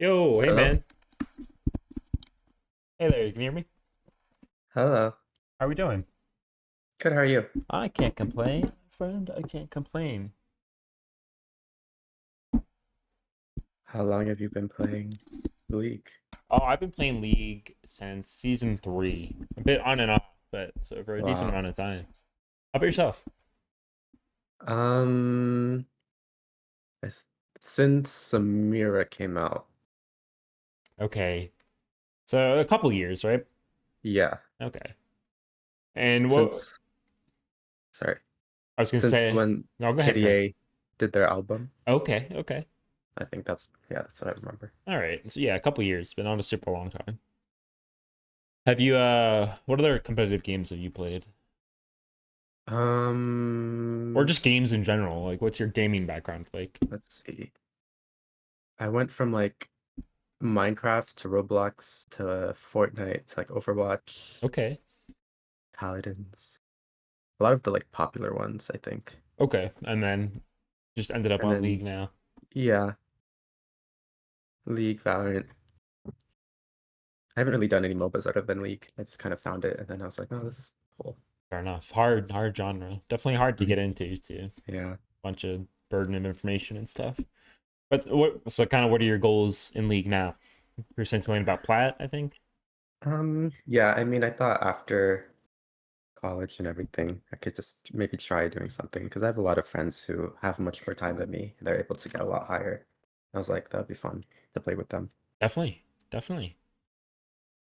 Yo, hey Hello? man. Hey there, you can hear me? Hello. How are we doing? Good, how are you? I can't complain, friend. I can't complain. How long have you been playing League? Oh, I've been playing League since season three. A bit on and off, but so for a decent Wow. amount of time. How about yourself? Um, it's, since Samira came out. Okay. So a couple years, right? Yeah, Okay. And what since, sorry, I was gonna since say, when no, go ahead, go ahead. KDA did their album. Okay, okay. I think that's what I remember. All right. So yeah, a couple years, but not a super long time. Have you what other competitive games have you played? Or Um, just games in general? Like what's your gaming background like? let's see. I went from like Minecraft to Roblox to Fortnite to like Overwatch, Okay. Paladins. A lot of the like popular ones, I think. Okay. And then just ended up And on then League now. yeah, League, Valorant. I haven't really done any MOBAs other than League. I just kind of found it and then I was like, oh, this is cool. Fair enough. Hard genre. Definitely hard to Mhm. get into too. Yeah. Bunch of burden of information and stuff. But so kind of what are your goals in League now? You're essentially about plat, I think. Yeah, I mean, I thought after college and everything, I could just maybe try doing something because I have a lot of friends who have much more time than me. They're able to get a lot higher. I was like, that'd be fun to play with them. Definitely. Definitely.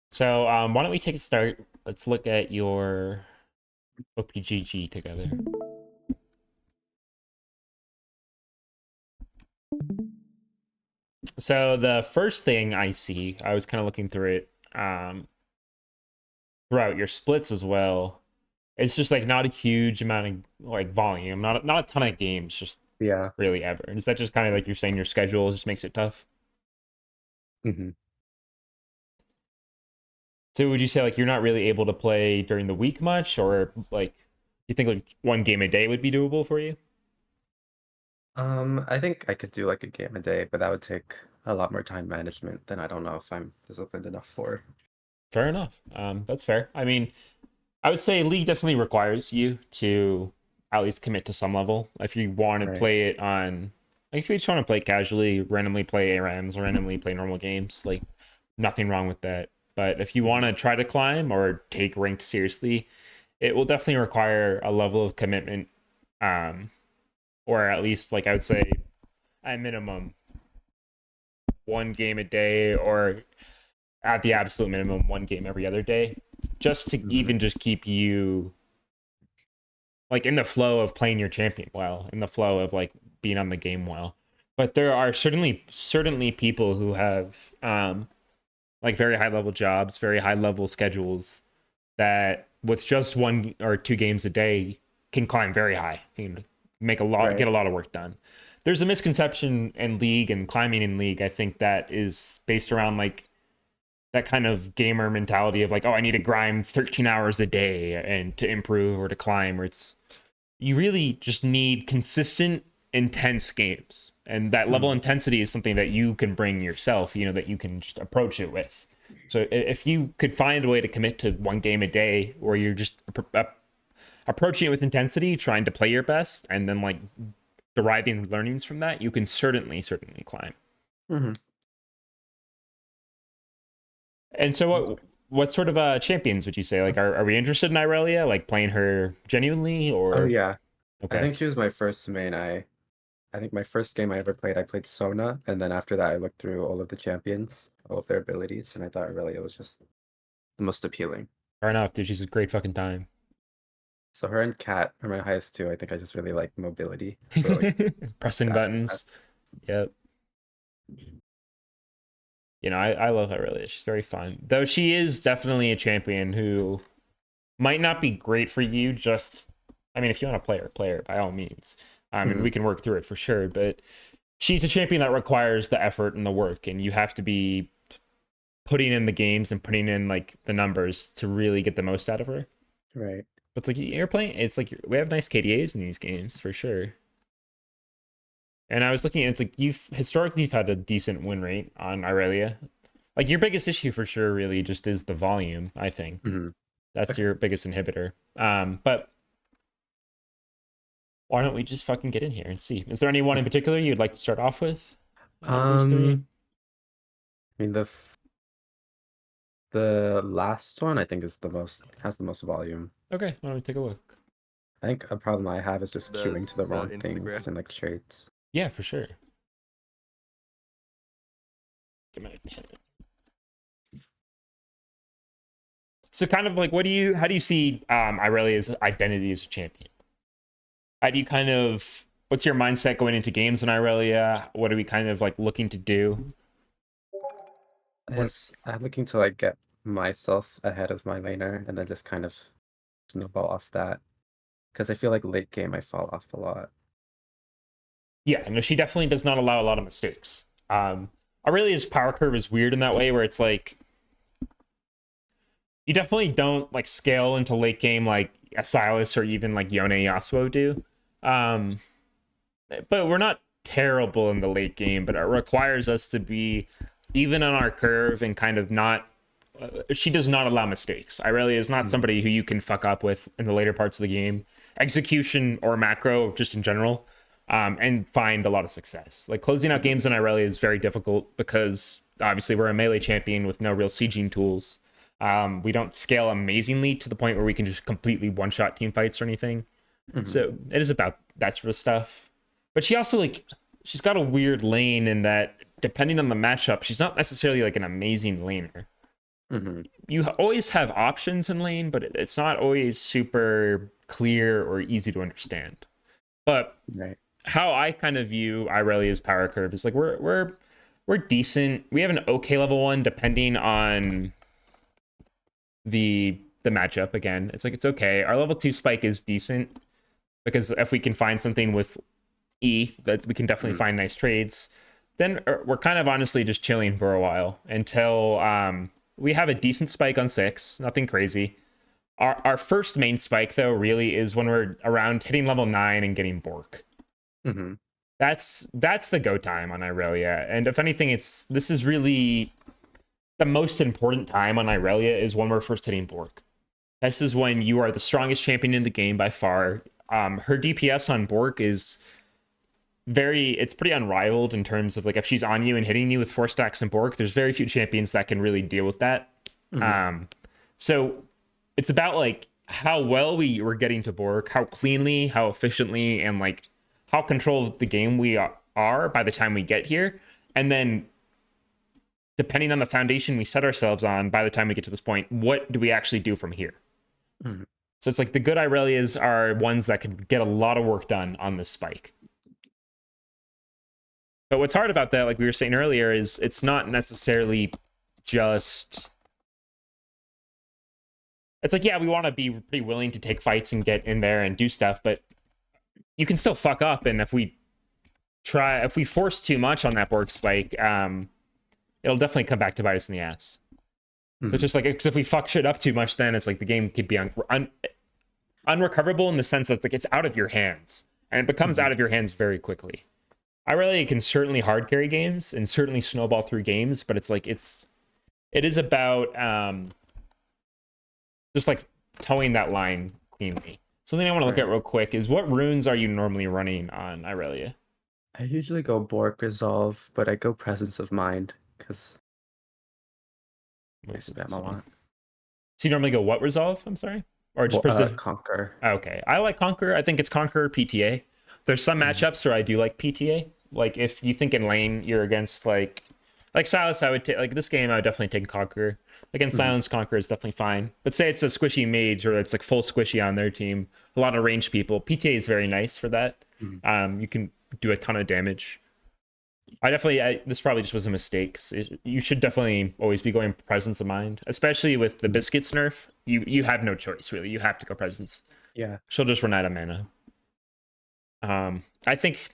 So why don't we take a start? Let's look at your OPGG together. So the first thing I see, I was kind of looking through it throughout your splits as well. It's just like not a huge amount of like volume, not a ton of games, just Yeah. really ever. And is that just kind of like you're saying your schedule just makes it tough? hmm So would you say like you're not really able to play during the week much, or like you think like one game a day would be doable for you? I think I could do like a game a day, but that would take a lot more time management than I don't know if I'm disciplined enough for. Fair enough. That's fair. I mean, I would say League definitely requires you to at least commit to some level. If you want to Right. play it on, like if you just want to play casually, randomly play ARAMs, randomly play normal games, like nothing wrong with that. But if you want hmm to try to climb or take ranked seriously, it will definitely require a level of commitment, um, or at least like I would say at minimum one game a day, or at the absolute minimum one game every other day, just to hmm even just keep you like in the flow of playing your champion well, in the flow of like being on the game well. But there are certainly people who have like very high level jobs, very high level schedules that with just one or two games a day can climb very high, can make a lot, Right. get a lot of work done. There's a misconception in League and climbing in League, I think, that is based around like that kind of gamer mentality of like, oh, I need to grind 13 hours a day and to improve or to climb, or it's you really just need consistent, intense games. And that level of Mhm. intensity is something that you can bring yourself, you know, that you can just approach it with. So if you could find a way to commit to one game a day where you're just approaching it with intensity, trying to play your best, and then like deriving learnings from that, you can certainly climb. hmm And so what sort of champions would you say? Like are we interested in Irelia? Like playing her genuinely Oh or yeah. I okay. think she was my first main. I think my first game I ever played, I played Sona, and then after that I looked through all of the champions, all of their abilities, and I thought really it was just the most appealing. Fair enough, dude. She's a great fucking time. So her and Cat are my highest two. I think I just really like mobility. So like Pressing dash buttons. attacks. Yep. You know, I love her really. She's very fun. Though she is definitely a champion who might not be great for you, just I mean, if you want to play her by all means. And hmm we can work through it for sure. But she's a champion that requires the effort and the work, and you have to be putting in the games and putting in like the numbers to really get the most out of her. Right. But it's like you're playing. It's like we have nice KDAs in these games for sure. And I was looking, it's like you've had a decent win rate on Irelia. Like your biggest issue for sure really just is the volume, I think. Hmm. That's Okay. your biggest inhibitor. But why don't we just fucking get in here and see? Is there anyone in particular you'd like to start off with out of these three? I mean the last one I think is the most has the most volume. Okay, why don't we take a look? I think a problem I have is just The queuing to the wrong Instagram. things and like traits. Yeah, for sure. Get my So kind of like how do you see Irelia's identity as a champion? How do you kind of what's your mindset going into games in Irelia? What are we kind of like looking to do? What Yes, I'm looking to like get myself ahead of my laner and then just kind of snowball off that. Because I feel like late game I fall off a lot. Yeah, no, she definitely does not allow a lot of mistakes. Aurelia's power curve is weird in that way where it's like you definitely don't like scale into late game like a Silas or even like Yone Yasuo do. Um, but we're not terrible in the late game, but it requires us to be even on our curve and kind of not. She does not allow mistakes. Irelia is not Mm, somebody who you can fuck up with in the later parts of the game, execution or macro, just in general, and find a lot of success. Like closing out mhm, games in Irelia is very difficult because obviously we're a melee champion with no real sieging tools. We don't scale amazingly to the point where we can just completely one-shot team fights or anything. mhm, So it is about that sort of stuff. But she also like she's got a weird lane in that depending on the matchup, she's not necessarily like an amazing laner. mhm. You always have options in lane, but it's not always super clear or easy to understand. But Right. how I kind of view Irelia's power curve is like we're decent. We have an okay level one depending on the matchup. Again, it's like it's okay. Our level two spike is decent because if we can find something with E that we can definitely Mm, find nice trades, then we're kind of honestly just chilling for a while until we have a decent spike on 6, nothing crazy. Our first main spike though really is when we're around hitting level 9 and getting Bork. mhm, That's the go time on Irelia. And if anything, this is really the most important time on Irelia is when we're first hitting Bork. This is when you are the strongest champion in the game by far. Her DPS on Bork is it's pretty unrivaled in terms of like if she's on you and hitting you with 4 stacks and Bork, there's very few champions that can really deal with that. mhm, So it's about like how well we were getting to Bork, how cleanly, how efficiently, and like how control of the game we are by the time we get here. And then depending on the foundation we set ourselves on by the time we get to this point, what do we actually do from here? mhm. So it's like the good Irelias are ones that can get a lot of work done on this spike. But what's hard about that, like we were saying earlier, is it's not necessarily just. It's like, yeah, we want to be pretty willing to take fights and get in there and do stuff, but you can still fuck up. And if we force too much on that board spike, it'll definitely come back to bite us in the ass. So it's Mhm, just like, because if we fuck shit up too much, then it's like the game could be unrecoverable in the sense that like it's out of your hands, and it becomes mhm. out of your hands very quickly. I really can certainly hard carry games and certainly snowball through games, but it is about just like towing that line cleanly. Something I want to look at Right. real quick is what runes are you normally running on Irelia? I usually go Bork Resolve, but I go Presence of Mind because I spam a lot. So you normally go what resolve? I'm sorry, or just persist. Conquer. Okay, I like Conquer. I think it's Conquer PTA. There's some Mhm, matchups where I do like PTA. Like if you think in lane you're against like Silas, I would take like this game. I would definitely take Conquer. Against mhm, Silence, Conquer is definitely fine. But say it's a squishy mage or it's like full squishy on their team, a lot of ranged people. PTA is very nice for that. mhm, You can do a ton of damage. This probably just was a mistake. You should definitely always be going presence of mind, especially with the mhm. biscuits nerf. You have no choice really. You have to go presence. Yeah. She'll just run out of mana. I think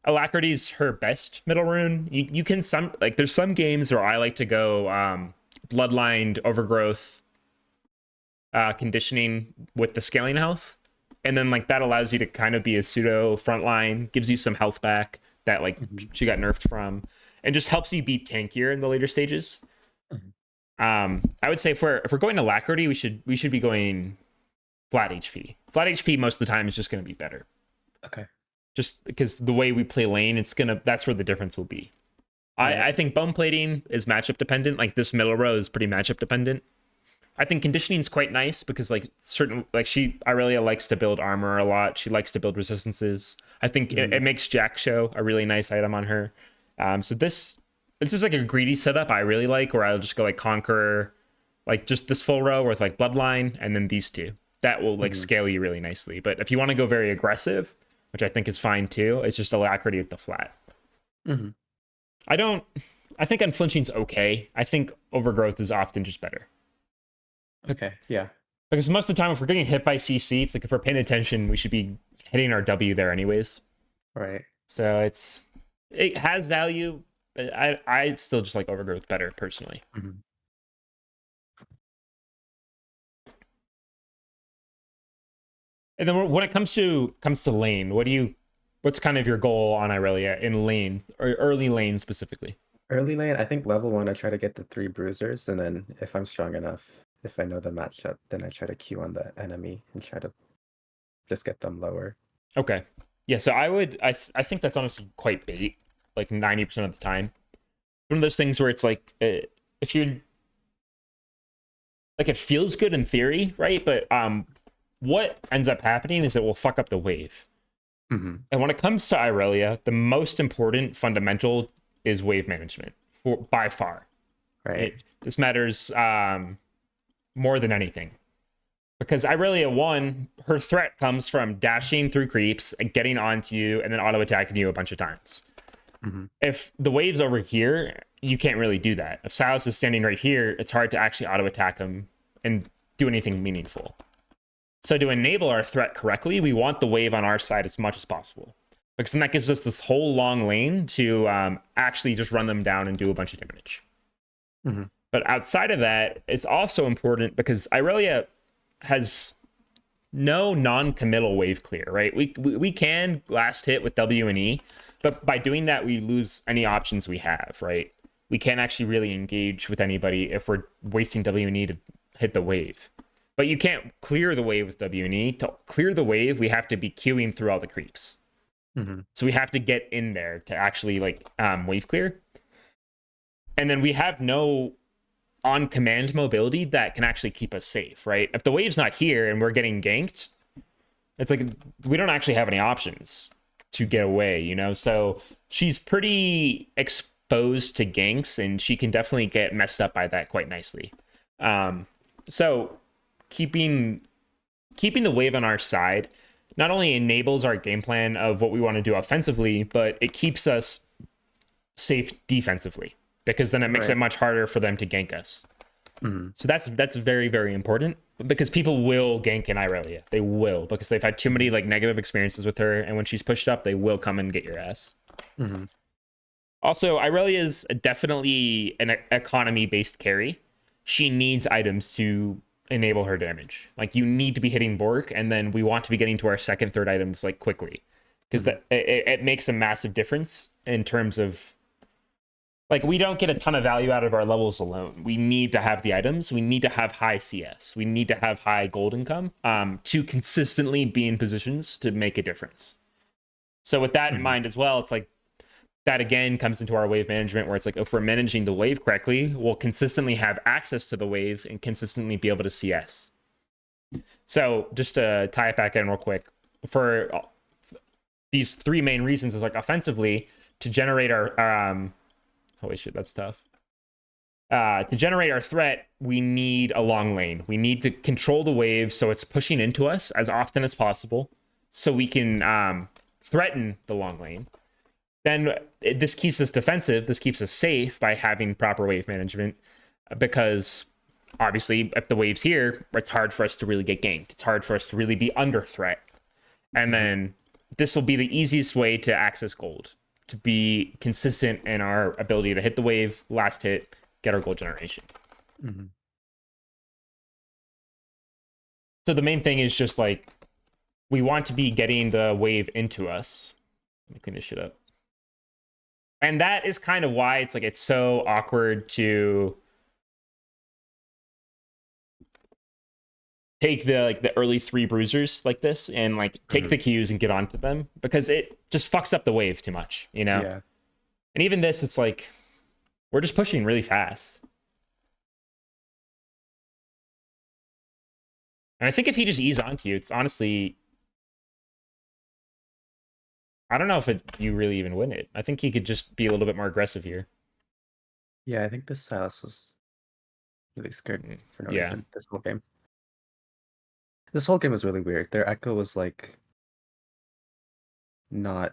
Alacrity's her best middle rune. You can some like there's some games where I like to go bloodlined overgrowth conditioning with the scaling health. And then like that allows you to kind of be a pseudo frontline, gives you some health back. that like Hmm. she got nerfed from, and just helps you be tankier in the later stages. Hmm. I would say if we're going to Alacrity, we should be going flat HP. Flat HP most of the time is just going to be better, Okay. just because the way we play lane, that's where the difference will be. Right. I think bone plating is matchup dependent. Like this middle row is pretty matchup dependent. I think conditioning is quite nice because like certain like Irelia likes to build armor a lot. She likes to build resistances. I think it, Hmm. it makes Jack Show a really nice item on her. So this is like a greedy setup I really like, where I'll just go like Conqueror, like just this full row with like Bloodline, and then these two. That will like Hmm. scale you really nicely. But if you want to go very aggressive, which I think is fine too, it's just Alacrity with the flat. Hmm. I don't. I think Unflinching's okay. I think Overgrowth is often just better. Okay. Yeah. Because most of the time, if we're getting hit by CC, it's like if we're paying attention, we should be hitting our W there anyways. Right. So it has value, but I still just like Overgrowth better personally. Hmm. And then when it comes to lane, what's kind of your goal on Irelia in lane or early lane specifically? Early lane, I think level one, I try to get the three bruisers, and then if I'm strong enough, if I know the matchup, then I try to Q on the enemy and try to just get them lower. Okay, yeah. So I think that's honestly quite bait, like 90% of the time. One of those things where it's like if you're like it feels good in theory, right? But what ends up happening is it will fuck up the wave. Hmm. And when it comes to Irelia, the most important fundamental is wave management for by far. Right. This matters more than anything because Irelia one, her threat comes from dashing through creeps and getting onto you and then auto attacking you a bunch of times. Hmm. If the wave's over here, you can't really do that. If Silas is standing right here, it's hard to actually auto attack him and do anything meaningful. So to enable our threat correctly, we want the wave on our side as much as possible. Because then that gives us this whole long lane to actually just run them down and do a bunch of damage. Hmm. But outside of that, it's also important because Irelia has no non-committal wave clear, right? We can last hit with W and E, but by doing that, we lose any options we have, right? We can't actually really engage with anybody if we're wasting W and E to hit the wave. But you can't clear the wave with W and E. To clear the wave, we have to be queuing through all the creeps. Hmm. So we have to get in there to actually like wave clear. And then we have no on command mobility that can actually keep us safe, right? If the wave's not here and we're getting ganked, it's like we don't actually have any options to get away, you know? So she's pretty exposed to ganks and she can definitely get messed up by that quite nicely. So keeping the wave on our side not only enables our game plan of what we want to do offensively, but it keeps us safe defensively because then it makes it Right. much harder for them to gank us. Hmm. So that's very very important because people will gank in Irelia. They will because they've had too many like negative experiences with her, and when she's pushed up, they will come and get your ass. Hmm. Also, Irelia is definitely an economy based carry. She needs items to enable her damage. Like you need to be hitting Bork, and then we want to be getting to our second, third items like quickly because Hmm. that it makes a massive difference in terms of like we don't get a ton of value out of our levels alone. We need to have the items. We need to have high CS. We need to have high gold income to consistently be in positions to make a difference. So with that in Hmm. mind as well, it's like that again comes into our wave management where it's like if we're managing the wave correctly, we'll consistently have access to the wave and consistently be able to CS. So just to tie it back in real quick, for these three main reasons is like offensively to generate our holy shit, that's tough. To generate our threat, we need a long lane. We need to control the wave so it's pushing into us as often as possible so we can threaten the long lane. Then this keeps us defensive. This keeps us safe by having proper wave management because obviously if the wave's here, it's hard for us to really get ganked. It's hard for us to really be under threat. And Hmm. then this will be the easiest way to access gold, to be consistent in our ability to hit the wave, last hit, get our gold generation. Hmm. So the main thing is just like we want to be getting the wave into us. Let me clean this shit up. And that is kind of why it's like it's so awkward to take the early three bruisers like this and like take Mhm. the cues and get onto them, because it just fucks up the wave too much, you know? Yeah. And even this, it's like we're just pushing really fast. And I think if he just ease onto you, it's honestly, I don't know if you really even win it. I think he could just be a little bit more aggressive here. Yeah, I think this Silas was really scared for no Yeah. reason this whole game. This whole game was really weird. Their echo was like not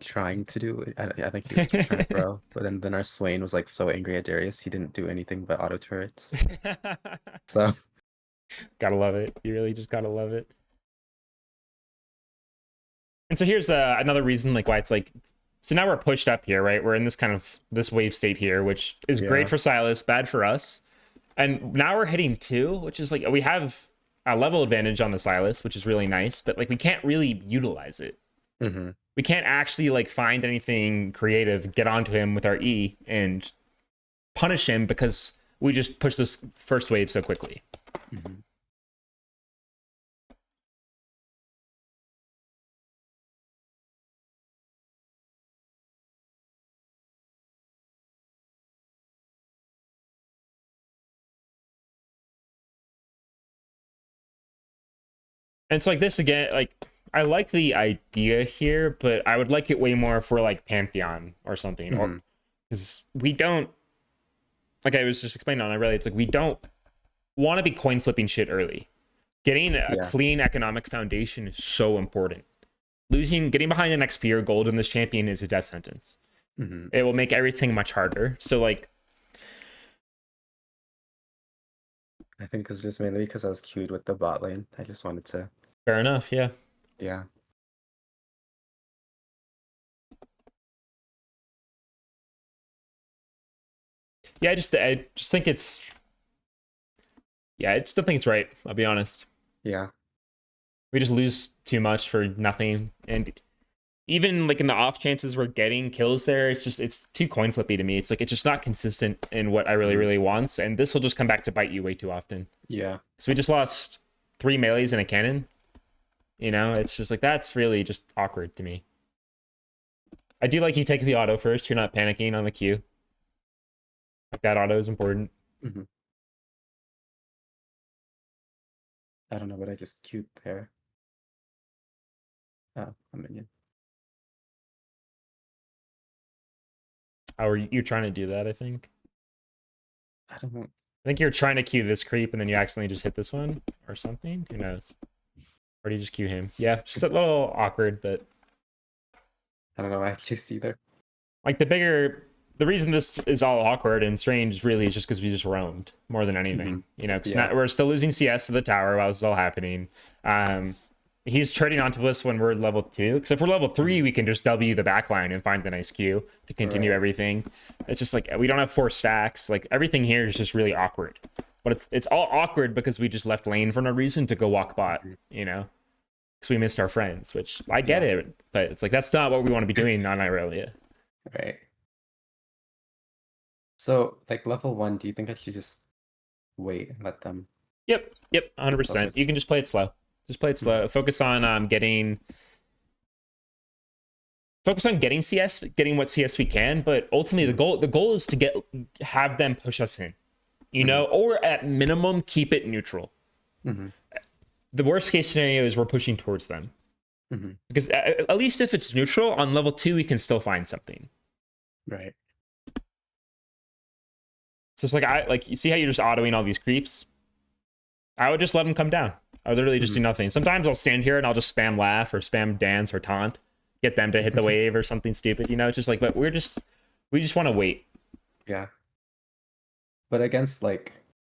trying to do it. I think he was trying to throw, but then our Swain was like so angry at Darius, he didn't do anything but auto turrets. So Gotta love it. You really just gotta love it. And so here's another reason like why it's like, so now we're pushed up here, right? We're in this kind of this wave state here, which is great yeah. for Silas, bad for us. And now we're hitting 2, which is like we have a level advantage on the Silas, which is really nice, but like we can't really utilize it. Mm-hmm. We can't actually like find anything creative, get onto him with our E and punish him because we just push this first wave so quickly. Mm-hmm. And so like this again, like I like the idea here, but I would like it way more for like Pantheon or something, or Mm-hmm. because we don't, like I was just explaining on Irelia, it's like we don't want to be coin flipping shit early. Getting a Yeah. clean economic foundation is so important. Getting behind an XP or gold in this champion is a death sentence. Mm-hmm. It will make everything much harder. So like, I think it's just mainly because I was queued with the bot lane. I just wanted to, fair enough, yeah. yeah. Yeah, I just think it's, yeah, I still think it's right. I'll be honest. Yeah. We just lose too much for nothing, and even like in the off chances we're getting kills there, it's too coin flippy to me. It's like it's just not consistent in what I really Mm-hmm. really wants, and this will just come back to bite you way too often. Yeah. So we just lost 3 melees and a cannon. You know, it's just like that's really just awkward to me. I do like you take the auto first. You're not panicking on the queue. Like that auto is important. Mm-hmm. I don't know, but I just queued there. Oh, a minion. How are you trying to do that? I think. I don't know. I think you're trying to queue this creep and then you accidentally just hit this one or something. Who knows? Or do you just queue him? Yeah, just a little awkward, but I don't know. I just either. like the reason this is all awkward and strange really is just because we just roamed more than anything. Mm-hmm. You know, because Yeah. we're still losing CS to the tower while this is all happening. He's trading onto us when we're level 2. Because if we're level 3, Mm-hmm. we can just W the backline and find the nice Q to continue Right. everything. It's just like we don't have 4 stacks. Like everything here is just really awkward. But it's all awkward because we just left lane for no reason to go walk bot. Mm-hmm. You know, because we missed our friends, which I get Yeah. it, but it's like that's not what we want to be doing on Irelia. Right. So, like level 1, do you think I should just wait and let them Yep, 100%. You focus? can just play it slow. Just play it Mm-hmm. slow. Focus on getting CS, getting what CS we can. But ultimately, Mm-hmm. the goal is to have them push us in, you Mm-hmm. know, or at minimum keep it neutral. Mm-hmm. The worst case scenario is we're pushing towards them, Mm-hmm. because at least if it's neutral on level 2, we can still find something. Right. So it's like you see how you're just autoing all these creeps. I would just let them come down. I would literally just do Mm-hmm. nothing. Sometimes I'll stand here and I'll just spam laugh or spam dance or taunt, get them to hit the wave or something stupid. You know, it's just like, but we just want to wait. Yeah. But against like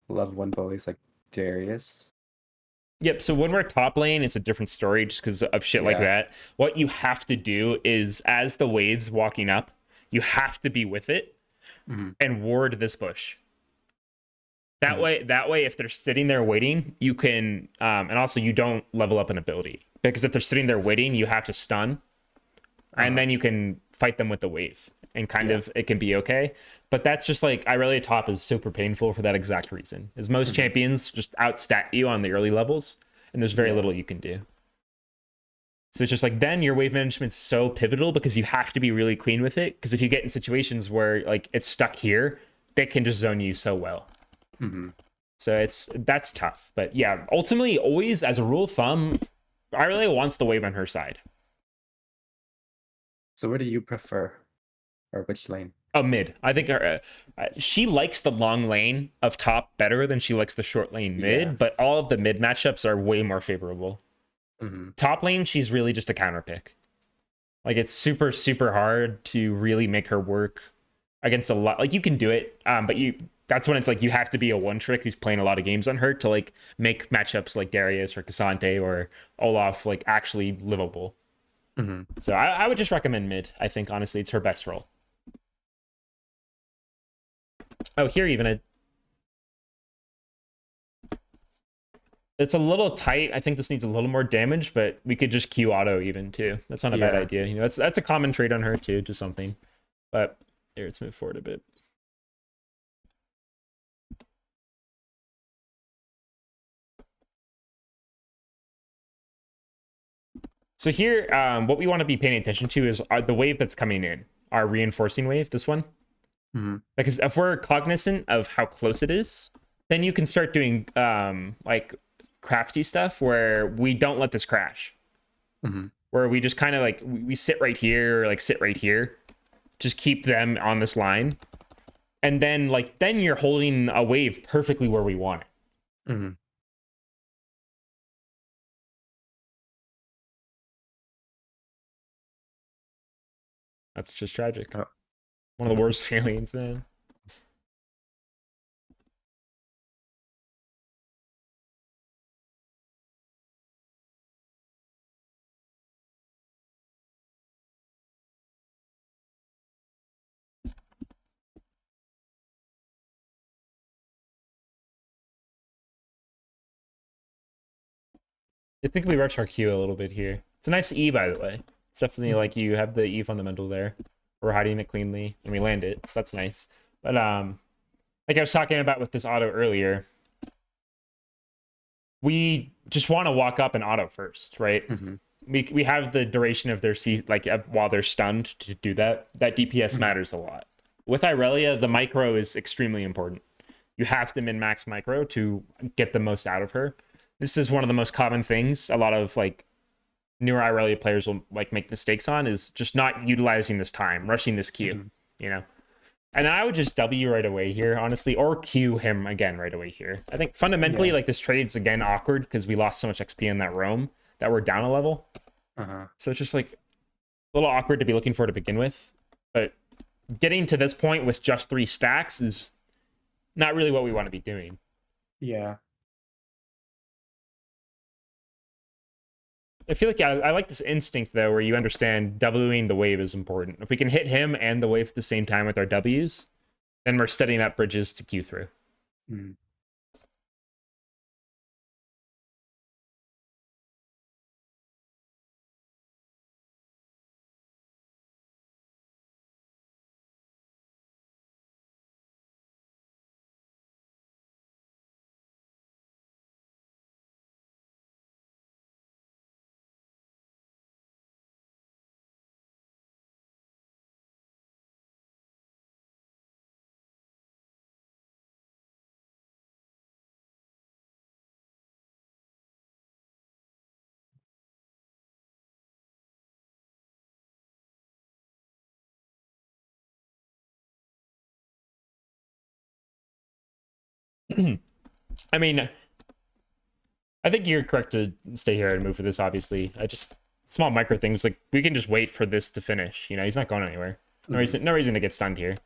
level 1 bullies like Darius. Yep. So when we're top lane, it's a different story just because of shit like Yeah. that. What you have to do is, as the wave's walking up, you have to be with it Mm-hmm. and ward this bush. Mm-hmm. That way, if they're sitting there waiting, you can, and also you don't level up an ability, because if they're sitting there waiting, you have to stun, and Uh-huh. then you can fight them with the wave, and kind Yeah. of it can be okay. But that's just like Irelia top is super painful for that exact reason. Is most Hmm. champions just outstat you on the early levels, and there's very Yeah. little you can do. So it's just like then your wave management's so pivotal because you have to be really clean with it. Because if you get in situations where like it's stuck here, they can just zone you so well. Hmm. So that's tough. But yeah, ultimately, always as a rule of thumb, Irelia wants the wave on her side. So what do you prefer, or which lane? Oh, mid. I think she likes the long lane of top better than she likes the short lane Yeah. mid, but all of the mid matchups are way more favorable. Hmm. Top lane, she's really just a counter pick. Like it's super, super hard to really make her work against a lot. Like you can do it, but that's when it's like you have to be a one trick who's playing a lot of games on her to like make matchups like Darius or Cassante or Olaf like actually livable. Hmm. So I would just recommend mid. I think honestly it's her best role. Oh, here even it's a little tight. I think this needs a little more damage, but we could just Q auto even too. That's not a bad Yeah. idea. You know, that's a common trait on her too, just something. But here, let's move forward a bit. So here, what we want to be paying attention to is the wave that's coming in, our reinforcing wave, this one. Hmm. Because if we're cognizant of how close it is, then you can start doing like crafty stuff where we don't let this crash. Hmm. Where we just kind of like we sit right here, or like sit right here, just keep them on this line, and then you're holding a wave perfectly where we want it. Hmm. That's just tragic. Oh. One of the worst feelings, man. I think we rush our Q a little bit here. It's a nice E, by the way. It's definitely Hmm. like you have the E fundamental there. We're hiding it cleanly, and we land it, so that's nice. But like I was talking about with this auto earlier, we just want to walk up and auto first, right? Hmm. We have the duration of their C like while they're stunned to do that. That DPS Hmm. matters a lot. With Irelia, the micro is extremely important. You have to min max micro to get the most out of her. This is one of the most common things a lot of like newer Irelia players will like make mistakes on is just not utilizing this time, rushing this Q, Hmm. you know. And I would just W right away here, honestly, or Q him again right away here. I think fundamentally, Yeah. like this trade's again awkward because we lost so much XP in that roam that we're down a level. Uh-huh. So it's just like a little awkward to be looking for to begin with. But getting to this point with just 3 stacks is not really what we want to be doing. Yeah. I feel like I like this instinct though, where you understand Wing the wave is important. If we can hit him and the wave at the same time with our Ws, then we're setting up bridges to queue through. Mm. I mean, I think you're correct to stay here and move for this. Obviously, I just small micro things like we can just wait for this to finish. You know, he's not going anywhere. Hmm. No reason to get stunned here.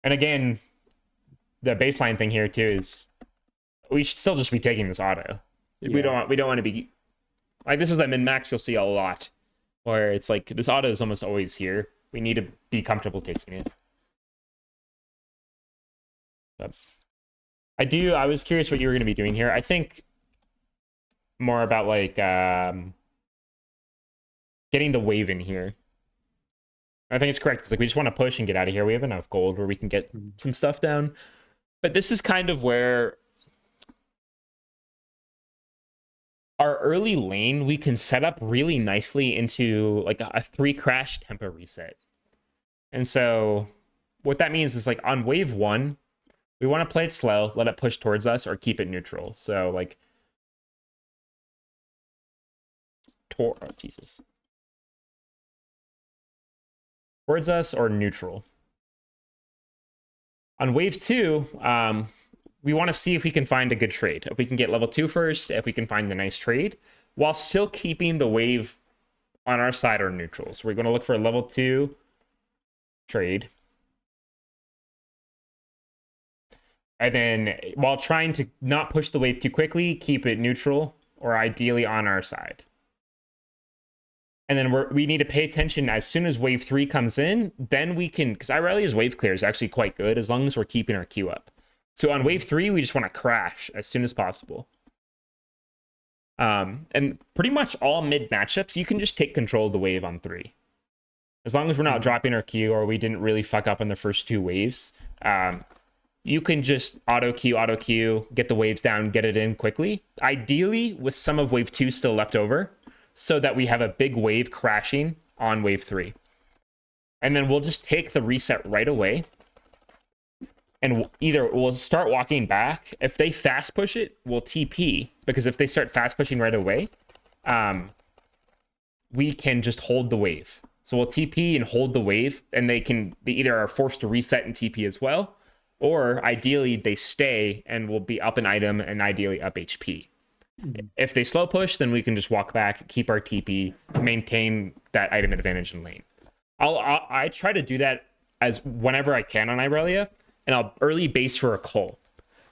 And again, the baseline thing here too is we should still just be taking this auto. Yeah. We don't want to be like this is a min max. You'll see a lot where it's like this auto is almost always here. We need to be comfortable taking it. But I was curious what you were going to be doing here. I think more about like getting the wave in here. I think it's correct. It's like we just want to push and get out of here. We have enough gold where we can get Mhm. some stuff down. But this is kind of where our early lane we can set up really nicely into like a 3 crash tempo reset. And so what that means is like on wave 1, we want to play it slow, let it push towards us, or keep it neutral. So like oh Jesus. Towards us or neutral. On wave 2, we want to see if we can find a good trade. If we can get level 2 first, if we can find a nice trade, while still keeping the wave on our side or neutral. So we're going to look for a level 2 trade. And then while trying to not push the wave too quickly, keep it neutral or ideally on our side. And then we need to pay attention as soon as wave 3 comes in, then we can, because Irelia's wave clear is actually quite good as long as we're keeping our Q up. So on wave 3, we just want to crash as soon as possible. And pretty much all mid matchups, you can just take control of the wave on 3. As long as we're not dropping our Q or we didn't really fuck up in the first 2 waves, you can just auto Q, get the waves down, get it in quickly. Ideally, with some of wave 2 still left over, so that we have a big wave crashing on wave 3. And then we'll just take the reset right away. And either we'll start walking back. If they fast push it, we'll TP. Because if they start fast pushing right away, we can just hold the wave. So we'll TP and hold the wave. And they either are forced to reset and TP as well. Or ideally, they stay and will be up an item and ideally up HP. If they slow push, then we can just walk back, keep our TP, maintain that item advantage in lane. I try to do that as whenever I can on Irelia, and I'll early base for a cull.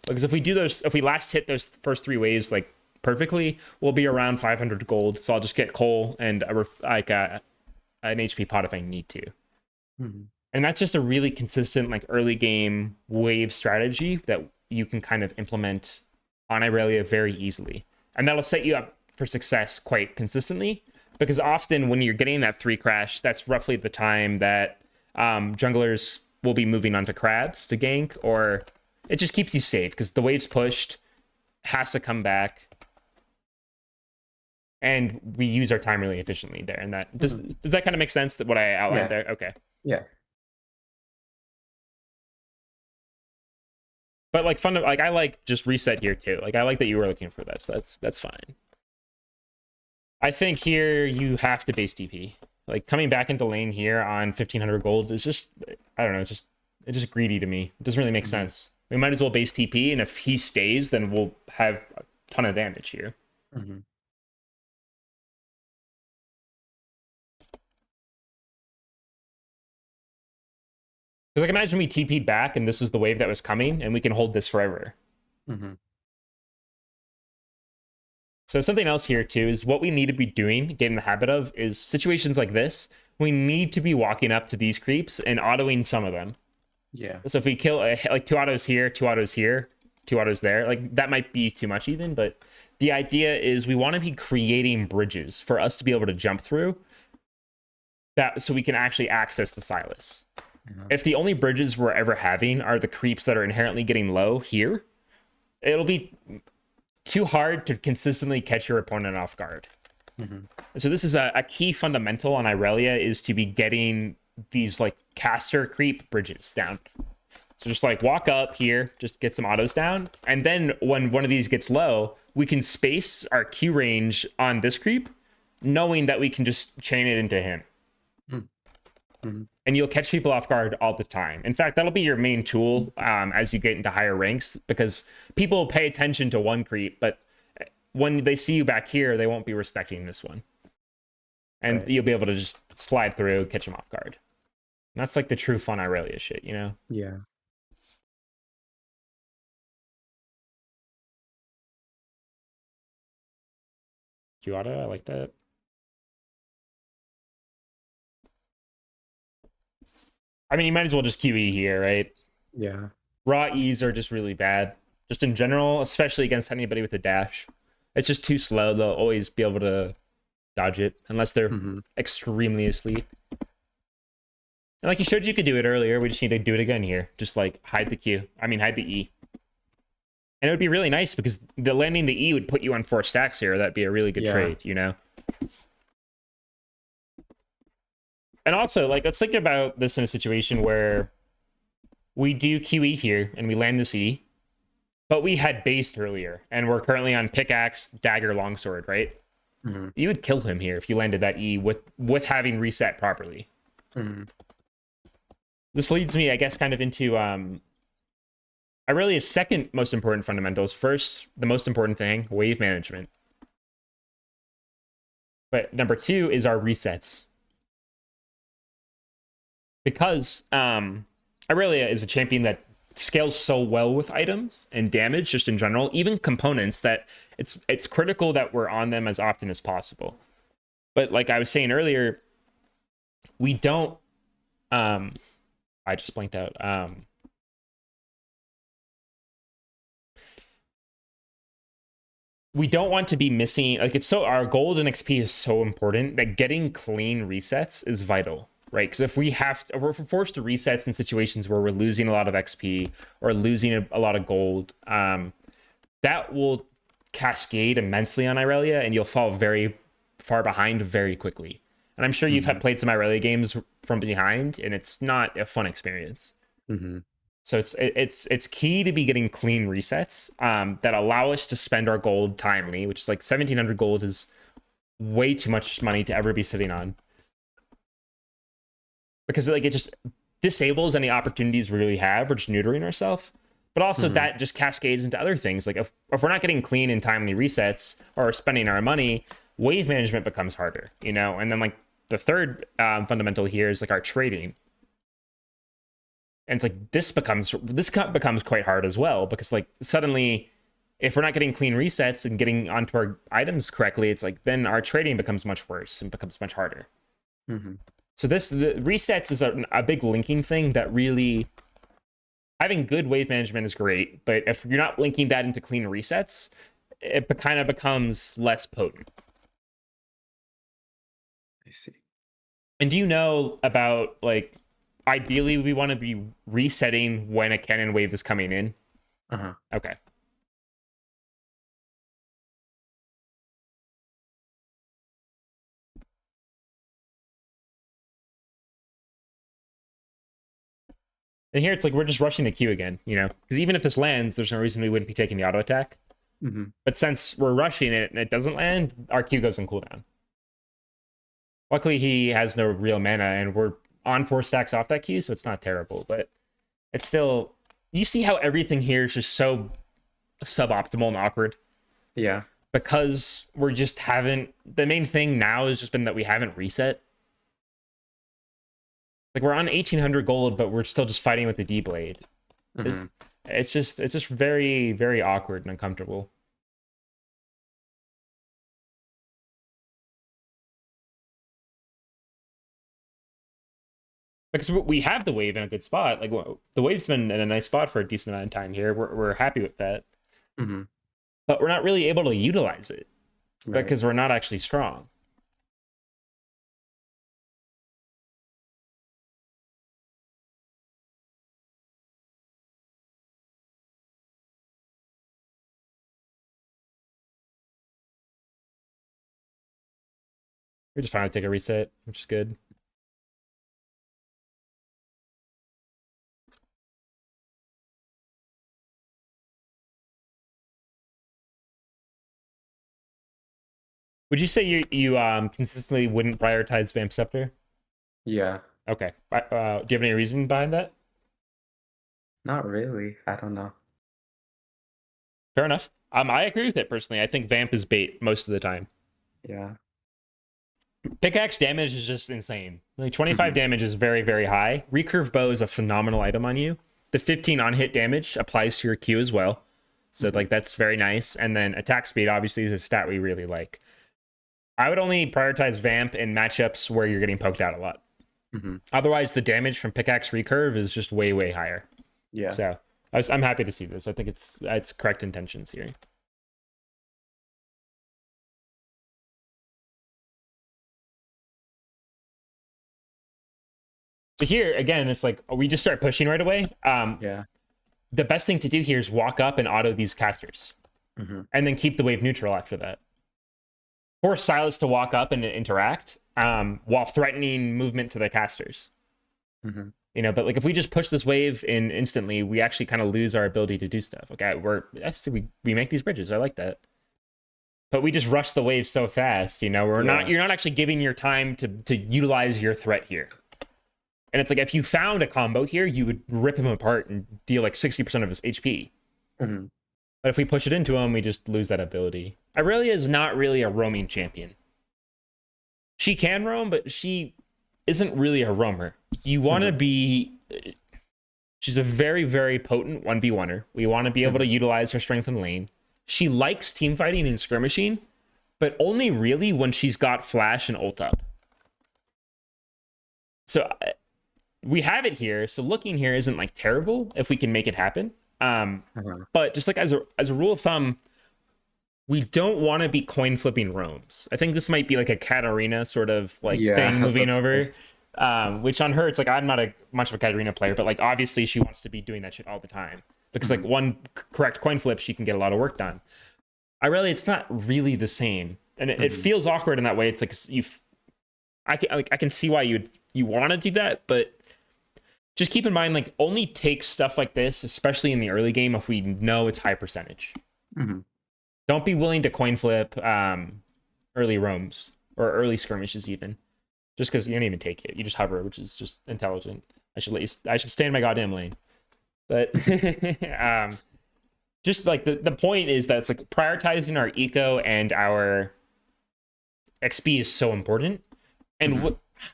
Because if we last hit those first 3 waves like perfectly, we'll be around 500 gold. So I'll just get cull and an HP pot if I need to. And that's just a really consistent like early game wave strategy that you can kind of implement on Irelia very easily. And that'll set you up for success quite consistently, because often when you're getting that 3 crash, that's roughly the time that junglers will be moving onto crabs to gank, or it just keeps you safe because the wave's pushed, has to come back, and we use our time really efficiently there. And that does that kind of make sense that what I outlined there? Okay. Yeah. But like I like just reset here too. Like I like that you were looking for this. That's fine. I think here you have to base TP. Like coming back into lane here on 1500 gold is just, I don't know, it's just greedy to me. It doesn't really make sense. We might as well base TP, and if he stays, then we'll have a ton of damage here. Because like imagine we TP'd back and this is the wave that was coming, and we can hold this forever. So something else here too is what we need to be doing, get in the habit of, is situations like this. We need to be walking up to these creeps and autoing some of them. Yeah. So if we kill like 2 autos here, 2 autos here, 2 autos there, like that might be too much even, but the idea is we want to be creating bridges for us to be able to jump through that so we can actually access the Silas. If the only bridges we're ever having are the creeps that are inherently getting low here, it'll be too hard to consistently catch your opponent off guard. So this is a key fundamental on Irelia, is to be getting these like caster creep bridges down. So just like walk up here, just get some autos down, and then when one of these gets low, we can space our Q range on this creep, knowing that we can just chain it into him. And you'll catch people off guard all the time. In fact, that'll be your main tool as you get into higher ranks, because people pay attention to one creep, but when they see you back here, they won't be respecting this one. And you'll be able to just slide through, catch them off guard. And that's like the true fun Irelia shit, you know? Yeah. Q auto, I like that. I mean, you might as well just QE here, right? Yeah. Raw E's are just really bad. Just in general, especially against anybody with a dash. It's just too slow. They'll always be able to dodge it unless they're extremely asleep. And like you showed you could do it earlier, we just need to do it again here. Just like hide the Q. I mean, hide the E. And it would be really nice because the landing the E would put you on 4 stacks here. That'd be a really good Yeah. trade, you know? And also, like, let's think about this in a situation where we do QE here and we land this E, but we had based earlier and we're currently on pickaxe, dagger, longsword, right? Hmm. You would kill him here if you landed that E with having reset properly. Hmm. This leads me, I guess, kind of into Irelia's second most important fundamentals. First, the most important thing, wave management. But number 2 is our resets. Because Irelia is a champion that scales so well with items and damage just in general, even components, that it's critical that we're on them as often as possible. But like I was saying earlier, we don't I just blanked out. We don't want to be missing, like, it's so, our gold and XP is so important that getting clean resets is vital, right? Because if we're forced to resets in situations where we're losing a lot of XP or losing a lot of gold, that will cascade immensely on Irelia and you'll fall very far behind very quickly. And I'm sure you've Hmm. played some Irelia games from behind and it's not a fun experience. Hmm. So it's key to be getting clean resets that allow us to spend our gold timely, which is like 1,700 gold is way too much money to ever be sitting on, because like it just disables any opportunities we really have. We're just neutering ourselves, but also Hmm. that just cascades into other things. Like if we're not getting clean and timely resets or spending our money, wave management becomes harder, you know. And then like the third fundamental here is like our trading. And it's like this becomes quite hard as well, because like suddenly if we're not getting clean resets and getting onto our items correctly, it's like then our trading becomes much worse and becomes much harder. Hmm. So the resets is a big linking thing that really, having good wave management is great, but if you're not linking that into clean resets, it kind of becomes less potent. I see. And do you know about, like, ideally we want to be resetting when a cannon wave is coming in? Uh-huh. Okay. And here it's like we're just rushing the queue again, you know? Because even if this lands, there's no reason we wouldn't be taking the auto attack. Hmm. But since we're rushing it and it doesn't land, our Q goes on cooldown. Luckily, he has no real mana, and we're on 4 stacks off that Q, so it's not terrible. But it's still, you see how everything here is just so suboptimal and awkward, Yeah. because we're just haven't. The main thing now has just been that we haven't reset. Like we're on 1,800 gold, but we're still just fighting with the D blade. It's, Hmm. it's just very very awkward and uncomfortable. Because we have the wave in a good spot. Like the wave's been in a nice spot for a decent amount of time here. We're happy with that, Hmm. but we're not really able to utilize it Right. because we're not actually strong. We're just trying to take a reset, which is good. Would you say you consistently wouldn't prioritize Vamp Scepter? Yeah. Okay. Do you have any reason behind that? Not really. I don't know. Fair enough. I agree with it personally. I think Vamp is bait most of the time. Yeah. Pickaxe damage is just insane. Like 25 Hmm. damage is very, very high. Recurve bow is a phenomenal item on you. The 15 on hit damage applies to your Q as well. So Hmm. like that's very nice. And then attack speed obviously is a stat we really like. I would only prioritize Vamp in matchups where you're getting poked out a lot. Hmm. Otherwise, the damage from pickaxe recurve is just way, way higher. Yeah. So I'm happy to see this. I think it's correct intentions here. So here again, it's like we just start pushing right away. Yeah. The best thing to do here is walk up and auto these casters, Hmm. and then keep the wave neutral after that. Force Silas to walk up and interact, while threatening movement to the casters. Hmm. You know, but like if we just push this wave in instantly, we actually kind of lose our ability to do stuff. Okay, we're actually we make these bridges. I like that. But we just rush the wave so fast, you know, Yeah. you're not actually giving your time to utilize your threat here. And it's like if you found a combo here, you would rip him apart and deal like 60% of his HP. Hmm. But if we push it into him, we just lose that ability. Irelia is not really a roaming champion. She can roam, but she isn't really a roamer. You want to Hmm. be. She's a very, very potent 1v1er. We want to be able to Hmm. utilize her strength in lane. She likes team fighting and skirmishing, but only really when she's got flash and ult up. So we have it here. So looking here isn't like terrible if we can make it happen. Uh-huh. But just like as a rule of thumb, we don't want to be coin flipping roams. I think this might be like a Katarina sort of like Yeah, thing I was moving about to say. over. Which on her, it's like I'm not a much of a Katarina player, but like obviously she wants to be doing that shit all the time because like Hmm. one correct coin flip, she can get a lot of work done. It's not really the same, and it Hmm. feels awkward in that way. It's like I can see why you want to do that, but just keep in mind like only take stuff like this, especially in the early game, if we know it's high percentage. Hmm. Don't be willing to coin flip early roams or early skirmishes even, just because you don't even take it. You just hover, which is just intelligent. I should stay in my goddamn lane. But just like the point is that it's like prioritizing our eco and our XP is so important. And Hmm.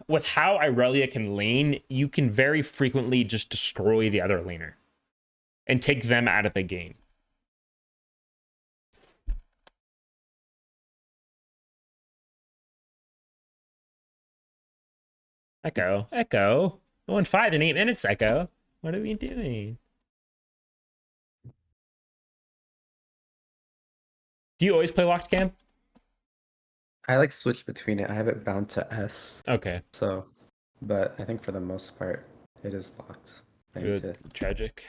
with how Irelia can lane, you can very frequently just destroy the other laner and take them out of the game. Echo, Echo. 1-5 in 8 minutes, Echo. What are we doing? Do you always play locked cam? I like switch between it. I have it bound to S. Okay. So, but I think for the most part, it is locked. I need to. Tragic.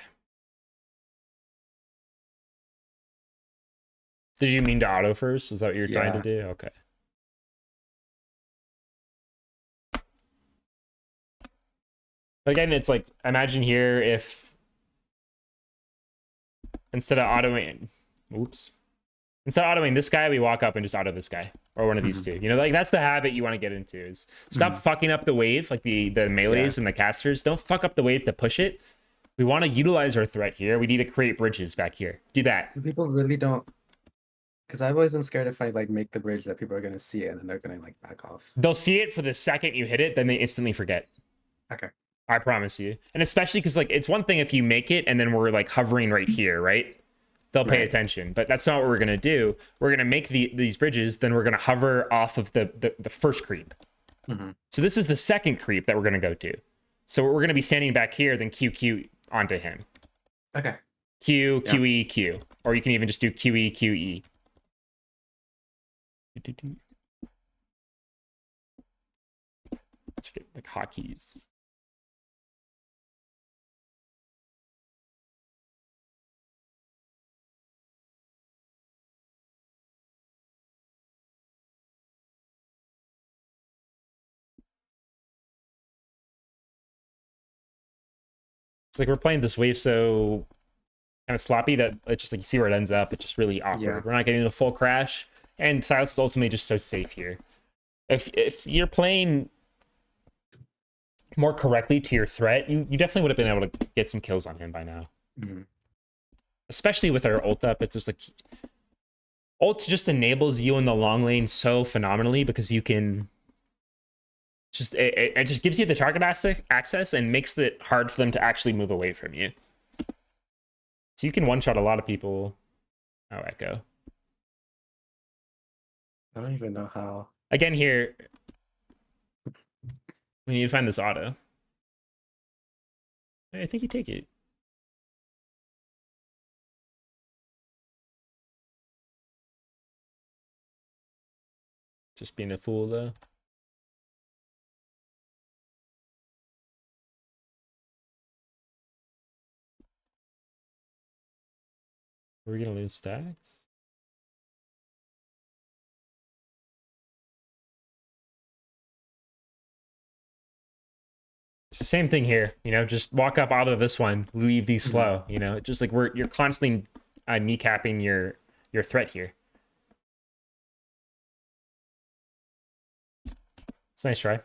Did you mean to auto first? Is that what you're trying to Yeah. do? Okay. But again, it's like imagine here if instead of autoing, oops, instead of autoing this guy, we walk up and just auto this guy or one of these Hmm. two. You know, like that's the habit you want to get into is stop Hmm. fucking up the wave, like the Yeah. melees and the casters. Don't fuck up the wave to push it. We want to utilize our threat here. We need to create bridges back here. Do that. People really don't, because I've always been scared if I like make the bridge that people are gonna see it and then they're gonna like back off. They'll see it for the second you hit it, then they instantly forget. Okay. I promise you. And especially because like it's one thing if you make it and then we're like hovering right here, right? They'll pay Right. attention. But that's not what we're gonna do. We're gonna make these bridges, then we're gonna hover off of the first creep. Hmm. So this is the second creep that we're gonna go to. So we're gonna be standing back here, then QQ onto him. Okay. Q, Yeah. QE, Q. Or you can even just do QE, QE. Just get like hotkeys. It's like we're playing this wave so kind of sloppy that it's just like you see where it ends up. It's just really Yeah. awkward. We're not getting the full crash, and Silas is ultimately just so safe here. If you're playing more correctly to your threat, you definitely would have been able to get some kills on him by now. Hmm. Especially with our ult up, it's just like ult just enables you in the long lane so phenomenally because you can just it just gives you the target access and makes it hard for them to actually move away from you. So you can one shot a lot of people. Oh, Echo. I don't even know how. Again, here we need to find this auto. I think you take it. Just being a fool though. Are we gonna lose stacks? It's the same thing here, you know, just walk up out of this one, leave these Mhm. slow, you know, just like you're constantly kneecapping your threat here. It's a nice try.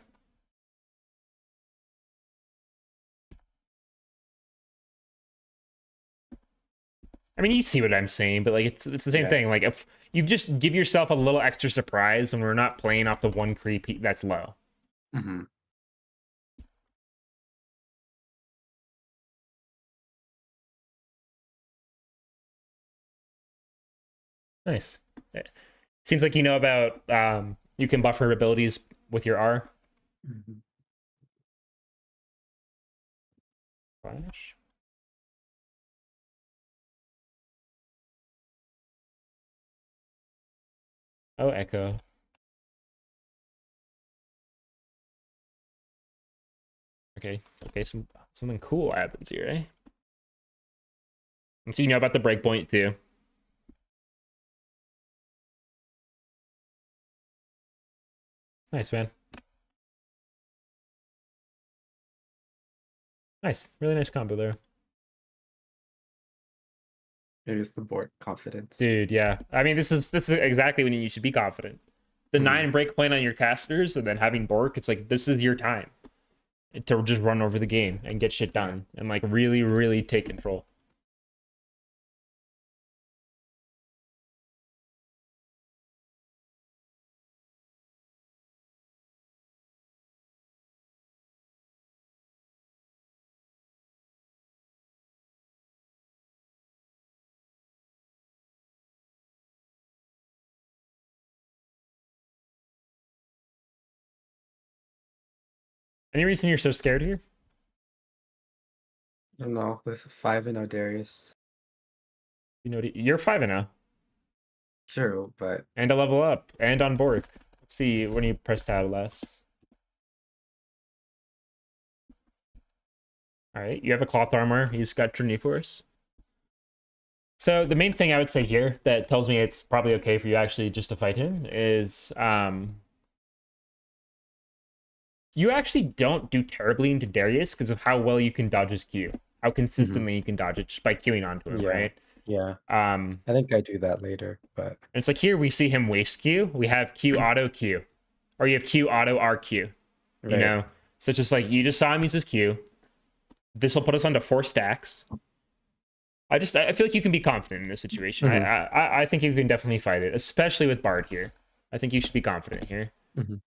I mean, you see what I'm saying, but like it's the same Yeah. thing. Like if you just give yourself a little extra surprise when we're not playing off the one creep that's low. Hmm. Nice. It seems like you know about you can buffer abilities with your R. Hmm. Flash. Oh, echo. Okay. Okay. Something cool happens here, eh? And so you know about the breakpoint too. Nice, man. Nice. Really nice combo there. Maybe it's the board confidence. Dude, yeah. I mean, this is exactly when you should be confident. The Hmm. 9 breakpoint on your casters and then having Bork, it's like this is your time to just run over the game and get shit Yeah. done and like really, really take control. Any reason you're so scared here? I don't know. This 5-0 Darius. You know, you're 5-0 True, but and a level up and on board. Let's see when you press tab less. All right, you have a cloth armor. You just got Trinity Force. So the main thing I would say here that tells me it's probably okay for you actually just to fight him is you actually don't do terribly into Darius because of how well you can dodge his Q, how mhm. consistently you can dodge it just by queuing onto him, Yeah. right? Yeah. Um, I think I do that later, but and it's like here we see him waste Q. We have Q auto Q, or you have Q auto RQ. You right. know, so it's just like you just saw him use his Q. This will put us onto 4 stacks. I feel like you can be confident in this situation. Hmm. I think you can definitely fight it, especially with Bard here. I think you should be confident here. Hmm.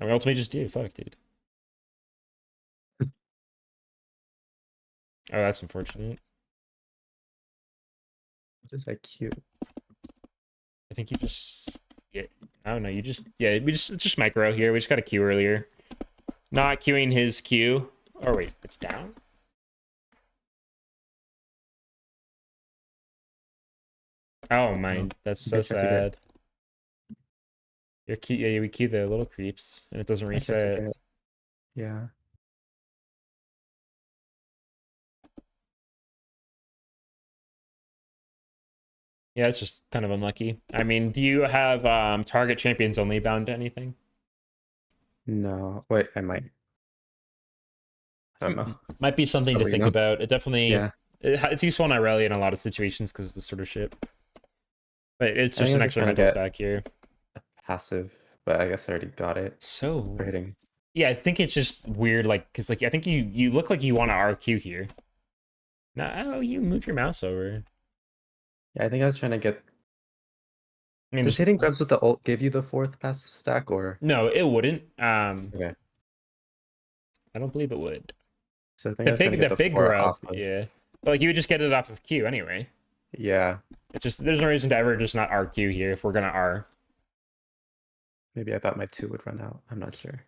I mean, ultimately just do. Fuck, dude. Oh, that's unfortunate. What is IQ? I think you just yeah. I don't know. You just yeah. It's just micro here. We just got a Q earlier. Not queuing his Q. Oh wait, it's down. Oh Oh, my, that's maybe I so tried to get. sad. Your Q, yeah, we queue the little creeps and it doesn't I tried to reset. get. Yeah. Yeah, it's just kind of unlucky. I mean, do you have target champions only bound to anything? No. Wait, I might. I don't know. Might be something to Probably think no. about. It definitely Yeah. it's useful in Irelia in a lot of situations because of this sort of shit. But it's I think just I an was just extra trying to mental get stack here. a passive, but I guess I already got it for So hitting. yeah, I think it's just weird, like because like I think you look like you want to RQ here. No, you move your mouse over. Yeah, I think I was trying to get. I mean, Does just hitting grubs with the ult give you the fourth passive stack or? no, it wouldn't. Okay. I don't believe it would. So I think The I was trying to big get the the big four grub, off of. yeah. But like you would just get it off of Q anyway. Yeah. It's just there's no reason to ever just not RQ here if we're gonna R. Maybe I thought my two would run out. I'm not sure.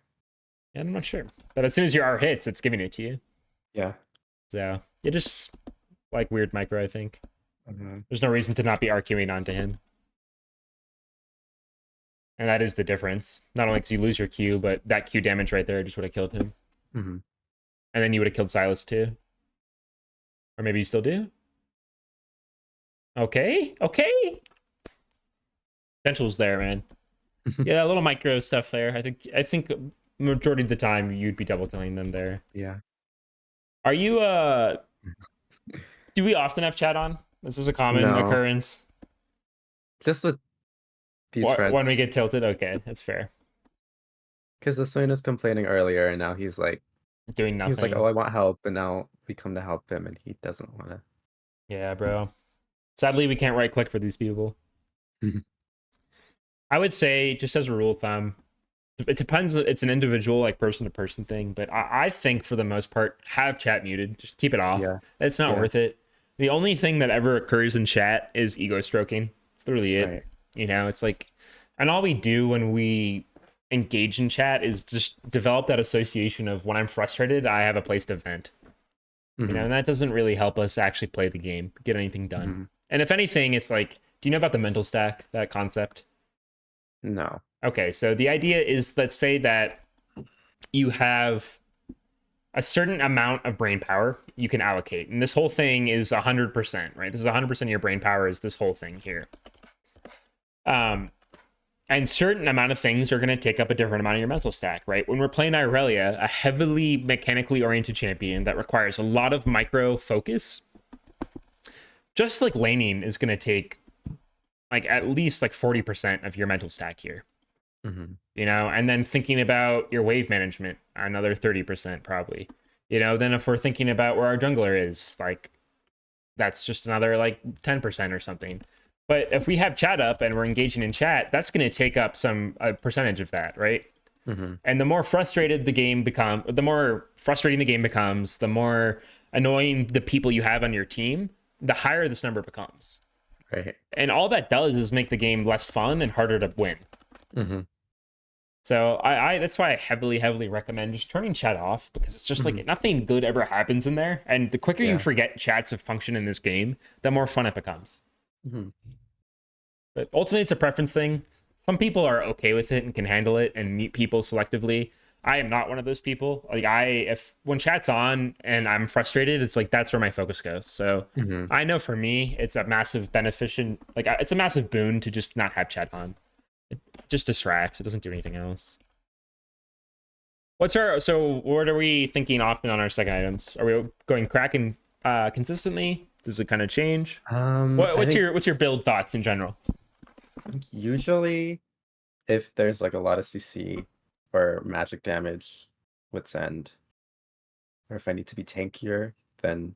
Yeah, I'm not sure. But as soon as your R hits, it's giving it to you. Yeah. So you just like weird micro, I think. Hmm. There's no reason to not be RQing onto him. And that is the difference. Not only because you lose your Q, but that Q damage right there just would have killed him. Hmm. And then you would have killed Silas too. Or maybe you still do. Okay, okay. Potential's there, man. Yeah, a little micro stuff there. I think majority of the time you'd be double killing them there. Yeah. Are you do we often have chat on? Is this a common No, occurrence? just with these When we friends. get tilted? Okay, that's fair. Because the Swain was complaining earlier, and now Doing he was like, "Oh, nothing. I want help," and now we come to help him, and he doesn't want Yeah, bro. Sadly, we can't right click for these people. to. I would say, just as a rule of thumb, it depends. It's an individual, like person to person thing, but I think for the most part, have chat muted. Just keep it off. Yeah, It's not yeah, worth it. The only thing that ever occurs in chat is ego stroking. It's literally it. right. It's like, and all we do when we engage in chat is just develop that association of when I'm frustrated, I have a place to vent. Hmm. And that doesn't really help us actually play the game, get anything done. Hmm. And if anything, it's like, do you know about the mental stack, that concept? No. Okay, so the idea is, let's say that you have a certain amount of brain power you can allocate. And this whole thing is 100%, right? This is 100% of your brain power is this whole thing here. Um, and certain amount of things are going to take up a different amount of your mental stack, right? When we're playing Irelia, a heavily mechanically oriented champion that requires a lot of micro focus, just like laning is going to take like at least like 40% of your mental stack here. Hmm. And then thinking about your wave management, another 30% probably. Then if we're thinking about where our jungler is, like that's just another like 10% or something. But if we have chat up and we're engaging in chat, that's going to take up some percentage of that, right? Hmm. And the more frustrated the more frustrating the game becomes, the more annoying the people you have on your team, the higher this number becomes. Right. And all that does is make the game less fun and harder to win. Hmm. So I that's why I heavily recommend just turning chat off, because it's just Hmm. like nothing good ever happens in there. And the quicker you Yeah. forget chats of function in this game, the more fun it becomes. Hmm. But ultimately, it's a preference thing. Some people are okay with it and can handle it and mute people selectively. I am not one of those people. Like if when chat's on and I'm frustrated, it's like that's where my focus goes. So Hmm. I know for me, it's a massive beneficent. Like it's a massive boon to just not have chat on. It just distracts. It doesn't do anything else. So what are we thinking often on our second items? Are we going Kraken consistently? Does it kind of change? I think What's your build thoughts in general? usually if there's like a lot of CC or magic damage with send, or if I need to be tankier, then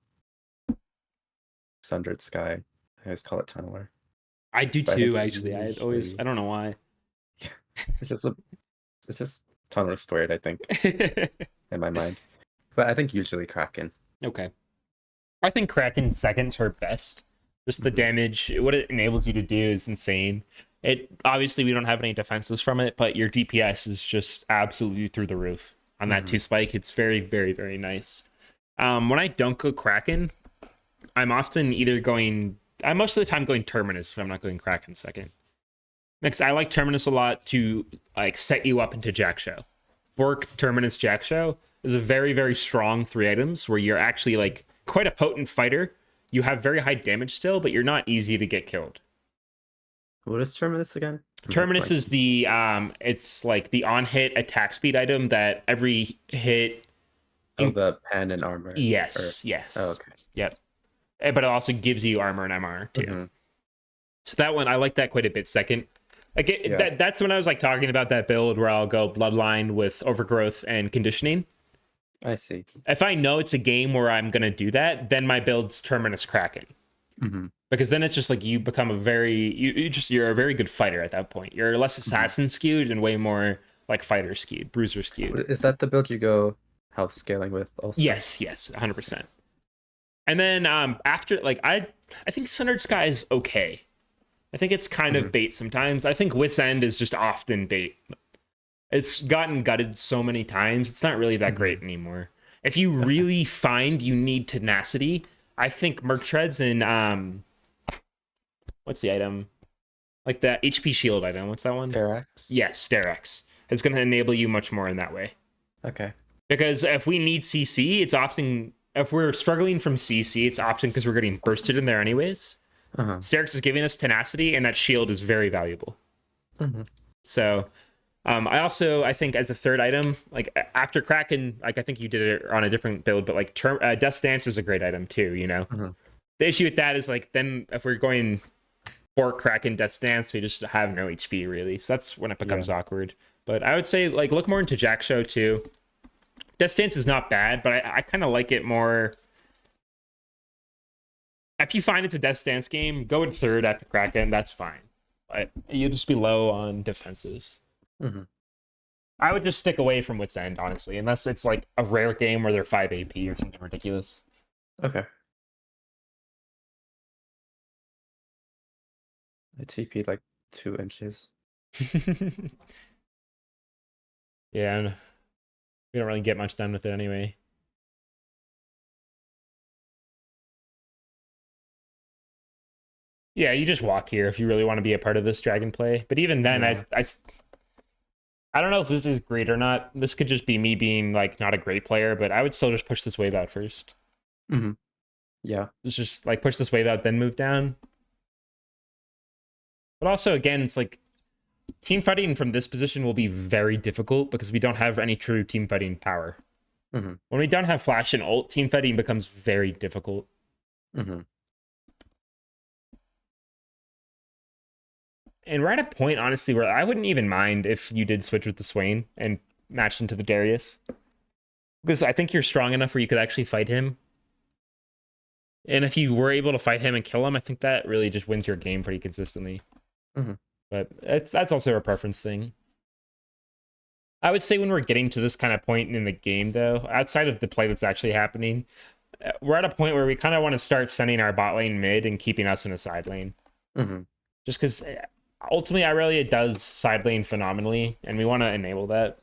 Sundered Sky. I always call it Tunneler. I do But I think too, actually. I usually don't know why. it's just a it's just Tunneler squared, I think, in my mind. But I think usually Kraken. Okay. I think Kraken seconds her best. Just the Hmm. damage, what it enables you to do is insane. It obviously we don't have any defenses from it, but your DPS is just absolutely through the roof on that two Hmm. spike. It's very nice. When I don't go Kraken, I'm often either going. I'm most of the time going Terminus if I'm not going Kraken second. Next, I like Terminus a lot to like set you up into Jack Show. Bork, Terminus, Jack Show is a very strong 3 items where you're actually like quite a potent fighter. You have very high damage still, but you're not easy to get killed. What is Terminus again? I'm like Terminus is blanking. the it's like the on hit attack speed item that every hit. Oh, In- the pen and armor. Or oh, yes, okay. yep. But it also gives you armor and MR too. Hmm. So that one I like that quite a bit. Second, like Yeah, that's when I was like talking about that build where I'll go Bloodline with Overgrowth and Conditioning. I see. If I know it's a game where I'm gonna do that, then my build's Terminus Kraken, Hmm. because then it's just like you become you're a very good fighter at that point. You're less Hmm. assassin skewed and way more like fighter skewed, bruiser skewed. Is that the build you go health scaling with also? Yes, 100%. And then after like I think Sundered Sky is okay. I think it's kind Hmm. of bait sometimes. I think Wit's End is just often bait. It's gotten gutted so many times. It's not really that Hmm. great anymore. If you Okay. really find you need tenacity, I think Merc Treads and what's the item? Like the HP shield item. What's that one? Terax. Yes, Sterex. It's going to enable you much more in that way. Okay. Because if we need CC, it's often if we're struggling from CC, it's often because we're getting bursted in there anyways. Uh-huh. Sterix is giving us tenacity, and that shield is very valuable. Hmm. So I think as a third item, like after Kraken, like I think you did it on a different build, but like Death Dance is a great item too. Hmm. The issue with that is like then if we're going for Kraken Death Dance, we just have no HP really. So that's when it Yeah. becomes awkward. But I would say like look more into Jack Show too. Death Dance is not bad, but I kind of like it more. If you find it's a Death Dance game, go in third after Kraken. That's fine. But you'll just be low on defenses. Hmm. I would just stick away from Wit's End, honestly, unless it's like a rare game where they're 5 AP or something ridiculous. Okay. I TP'd like 2 inches. Yeah, and we don't really get much done with it anyway. Yeah, you just walk here if you really want to be a part of this dragon play. But even then, Yeah. I don't know if this is great or not. This could just be me being like not a great player, but I would still just push this wave out first. Hmm. Yeah. It's just like push this wave out, then move down. But also, again, it's like team fighting from this position will be very difficult because we don't have any true team fighting power. Hmm. When we don't have flash and ult, team fighting becomes very difficult. Hmm. And we're at a point, honestly, where I wouldn't even mind if you did switch with the Swain and match into the Darius. Because I think you're strong enough where you could actually fight him. And if you were able to fight him and kill him, I think that really just wins your game pretty consistently. Hmm. But that's also a preference thing. I would say when we're getting to this kind of point in the game, though, outside of the play that's actually happening, we're at a point where we kind of want to start sending our bot lane mid and keeping us in a side lane. Hmm. Just because ultimately Irelia does side lane phenomenally, and we want to enable that.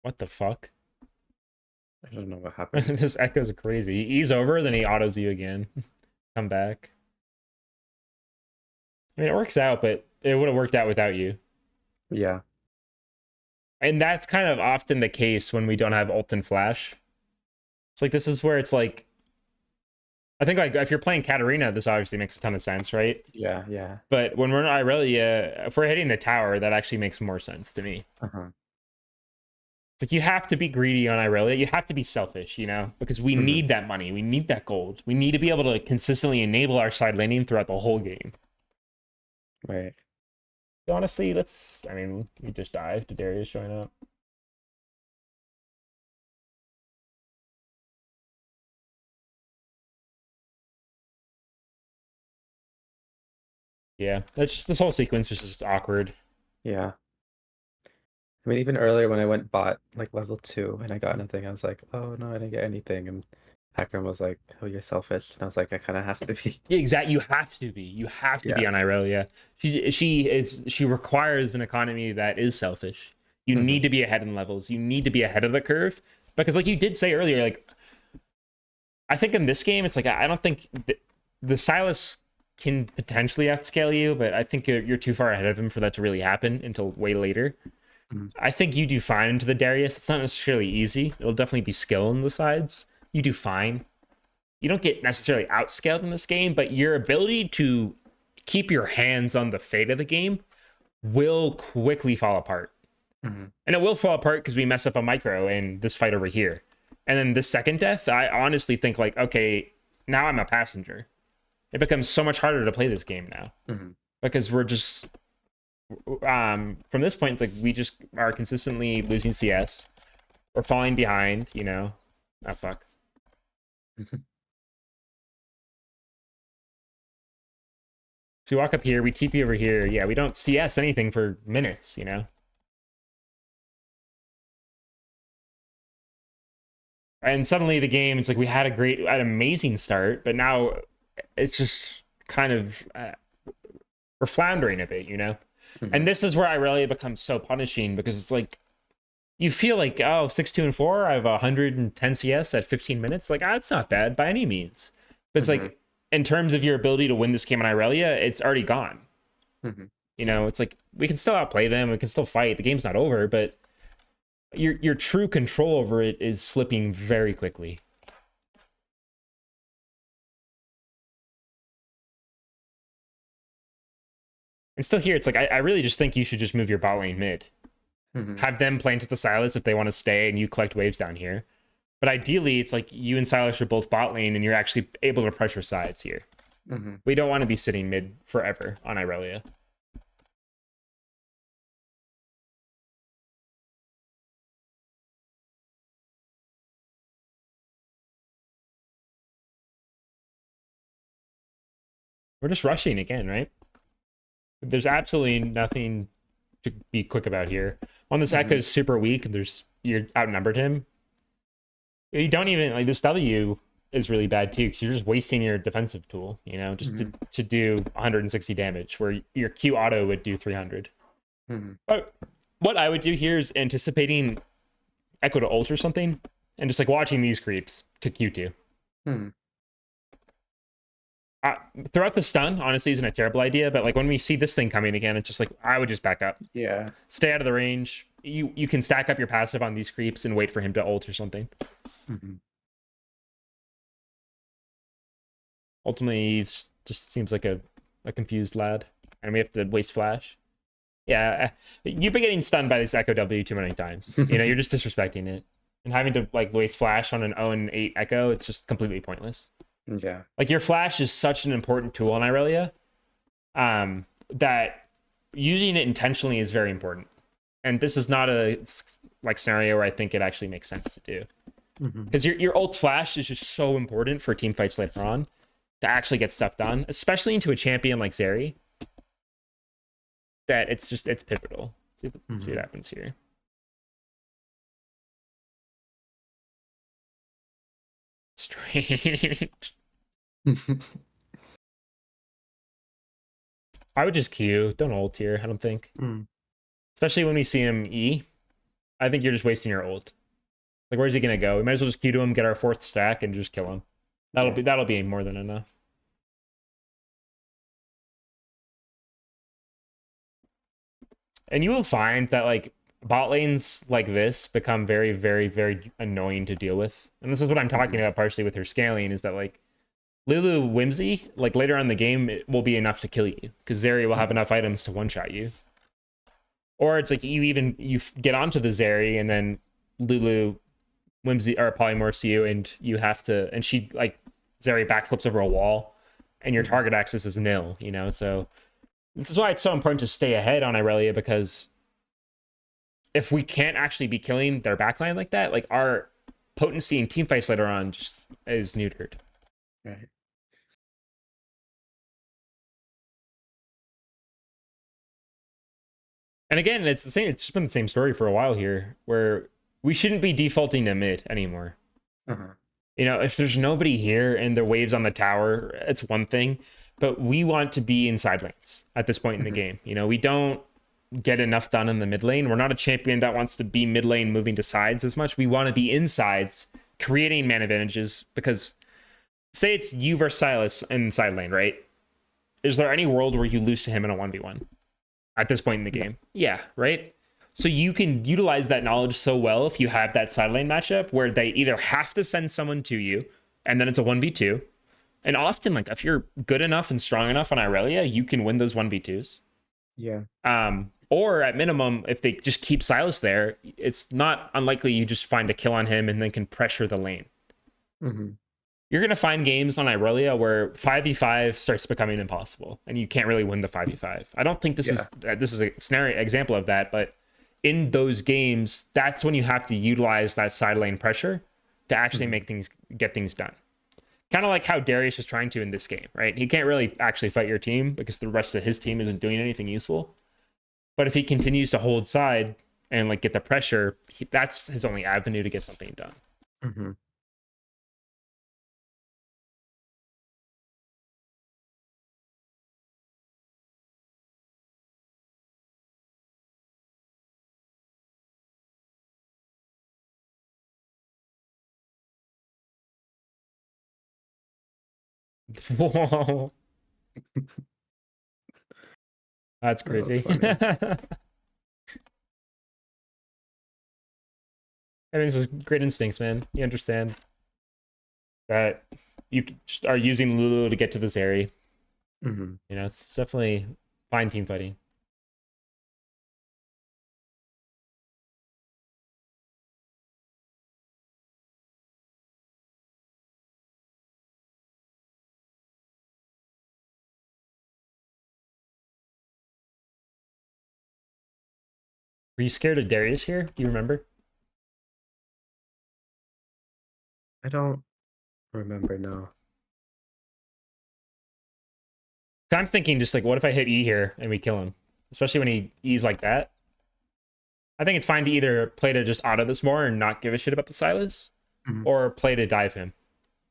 What the fuck? I don't know what happened. This echoes crazy. He's over, then he autos you again. Come back. I mean, it works out, but it would have worked out without you. Yeah. And that's kind of often the case when we don't have ult and flash. It's like this is where it's like I think like if you're playing Katarina, this obviously makes a ton of sense, right? Yeah. Yeah. But when we're in Irelia, if we're hitting the tower, that actually makes more sense to me. Uh-huh. It's like you have to be greedy on Irelia. You have to be selfish, because we Hmm. need that money. We need that gold. We need to be able to consistently enable our side laning throughout the whole game. Right. So honestly, we just dive to Darius showing up. Yeah, that's just this whole sequence is just awkward. Yeah. I mean, even earlier when I went bot like level 2 and I got nothing, I was like, oh no, I didn't get anything. And Hackram was like, oh, you're selfish. And I was like, I kind of have to be. Yeah, exactly. You have to be. You have to be Yeah. on Irelia. She requires an economy that is selfish. You Hmm. need to be ahead in levels. You need to be ahead of the curve because, like you did say earlier, like I think in this game, it's like I don't think the Silas can potentially outscale you, but I think you're too far ahead of him for that to really happen until way later. Hmm. I think you do fine into the Darius. It's not necessarily easy. It'll definitely be skill on the sides. You do fine. You don't get necessarily outscaled in this game, but your ability to keep your hands on the fate of the game will quickly fall apart. Hmm. And it will fall apart because we mess up a micro in this fight over here. And then this second death, I honestly think like, okay, now I'm a passenger. It becomes so much harder to play this game now Hmm. because we're just from this point, it's like we just are consistently losing CS. We're falling behind. Ah, fuck. So we walk up here, we TP over here. Yeah, we don't CS anything for minutes. And suddenly the game, it's like we had an amazing start, but now it's just kind of we're floundering a bit. Hmm. And this is where Irelia becomes so punishing because it's like you feel like 6-2-4, I have 110 CS at 15 minutes. Like that's not bad by any means. But it's Hmm. like in terms of your ability to win this game in Irelia, it's already gone. Hmm. You know, it's like we can still outplay them, we can still fight. The game's not over, but your true control over it is slipping very quickly. And still here, it's like I really just think you should just move your bot lane mid. Hmm. Have them play into the Silas if they want to stay, and you collect waves down here. But ideally, it's like you and Silas are both bot lane, and you're actually able to pressure sides here. Hmm. We don't want to be sitting mid forever on Irelia. We're just rushing again, right? There's absolutely nothing to be quick about here. When this Echo Hmm. is super weak, you're outnumbered him. You don't even like this W is really bad too because you're just wasting your defensive tool, you know, just Hmm. to do 160 damage where your Q auto would do 300. Hmm. But what I would do here is anticipating Echo to ult or something and just like watching these creeps to Q2. Hmm. Uh, Throughout the stun, honestly, isn't a terrible idea, but like when we see this thing coming again, it's just like I would just back up, Yeah. stay out of the range. You can stack up your passive on these creeps and wait for him to ult or something. Hmm. Ultimately, he's just seems like a confused lad, and we have to waste flash. Yeah, you've been getting stunned by this Echo W too many times. You know, you're just disrespecting it, and having to like waste flash on an 0-8 Echo, it's just completely pointless. Yeah. Like your flash is such an important tool in Irelia, that using it intentionally is very important. And this is not a like scenario where I think it actually makes sense to do Hmm. because your ult flash is just so important for team fights later on to actually get stuff done, especially into a champion like Zeri. That it's pivotal. Let's see what Hmm. happens here. Strange. I would just Q. Don't ult here. I don't think, Mm. especially when we see him E. I think you're just wasting your ult. Like, where's he gonna go? We might as well just Q to him, get our fourth stack, and just kill him. Yeah. That'll be more than enough. And you will find that like bot lanes like this become very, very, very annoying to deal with. And this is what I'm talking Hmm. about partially with her scaling is that like Lulu Whimsy, like later on in the game, it will be enough to kill you because Zeri will have Hmm. enough items to one shot you. Or it's like you get onto the Zeri and then Lulu Whimsy or polymorphs you and you have to and she like Zeri backflips over a wall and your Hmm. target access is nil, you know. So this is why it's so important to stay ahead on Irelia because if we can't actually be killing their backline like that, like our potency in team fights later on just is neutered. Right. And again, it's the same. It's just been the same story for a while here, where we shouldn't be defaulting to mid anymore. Uh-huh. You know, if there's nobody here and the waves on the tower, it's one thing, but we want to be in side lanes at this point in the Hmm. game. You know, we don't get enough done in the mid lane. We're not a champion that wants to be mid lane moving to sides as much. We want to be in sides, creating man advantages because say it's you versus Silas in side lane, right? Is there any world where you lose to him in a 1v1 at this point in the No. game? Yeah, right? So you can utilize that knowledge so well if you have that side lane matchup where they either have to send someone to you and then it's a 1v2. And often, like, if you're good enough and strong enough on Irelia, you can win those 1v2s. Yeah. Or at minimum, if they just keep Silas there, it's not unlikely you just find a kill on him and then can pressure the lane. Hmm. You're gonna find games on Irelia where 5v5 starts becoming impossible, and you can't really win the 5v5. I don't think Yeah. this is a scenario example of that, but in those games, that's when you have to utilize that side lane pressure to actually Hmm. make things get things done. Kind of like how Darius is trying to in this game, right? He can't really actually fight your team because the rest of his team isn't doing anything useful. But if he continues to hold side and like get the pressure, that's his only avenue to get something done. Hmm. Whoa. That's That was crazy. funny. I mean, this is great instincts, man. You understand that you are using Lulu to get to this area. Hmm. You know, it's definitely fine team fighting. Were you scared of Darius here? Do you remember? I don't remember now. So I'm thinking just like, what if I hit E here and we kill him? Especially when he E's like that. I think it's fine to either play to just auto this more and not give a shit about the Silas, Hmm. or play to dive him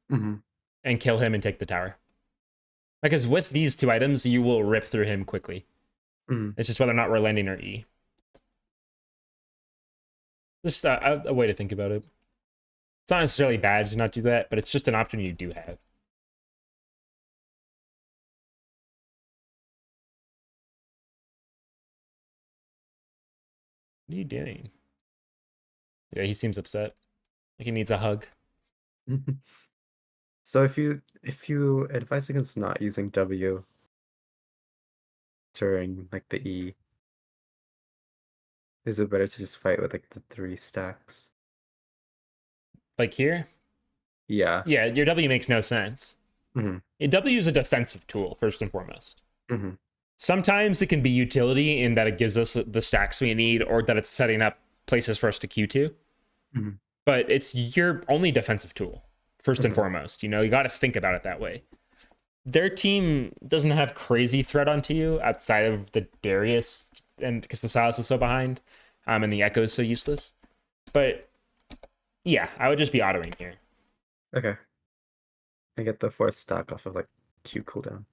Hmm. and kill him and take the tower. Because with these two items, you will rip through him quickly. Hmm. It's just whether or not we're landing or E. Just a way to think about it. It's not necessarily bad to not do that, but it's just an option you do have. What are you doing? Yeah, he seems upset. Like he needs a hug. So if you advise against not using W during like the E, is it better to just fight with like the 3 stacks? Like here, Yeah. yeah, your W makes no sense. Hmm. A W is a defensive tool, first and foremost. Hmm. Sometimes it can be utility in that it gives us the stacks we need or that it's setting up places for us to queue to. Hmm. But it's your only defensive tool, first and Hmm. foremost. You know, you got to think about it that way. Their team doesn't have crazy threat onto you outside of the Darius, and because the Silas is so behind, and the Echo is so useless. But yeah, I would just be autoing here. Okay. I get the 4th stack off of like Q cooldown.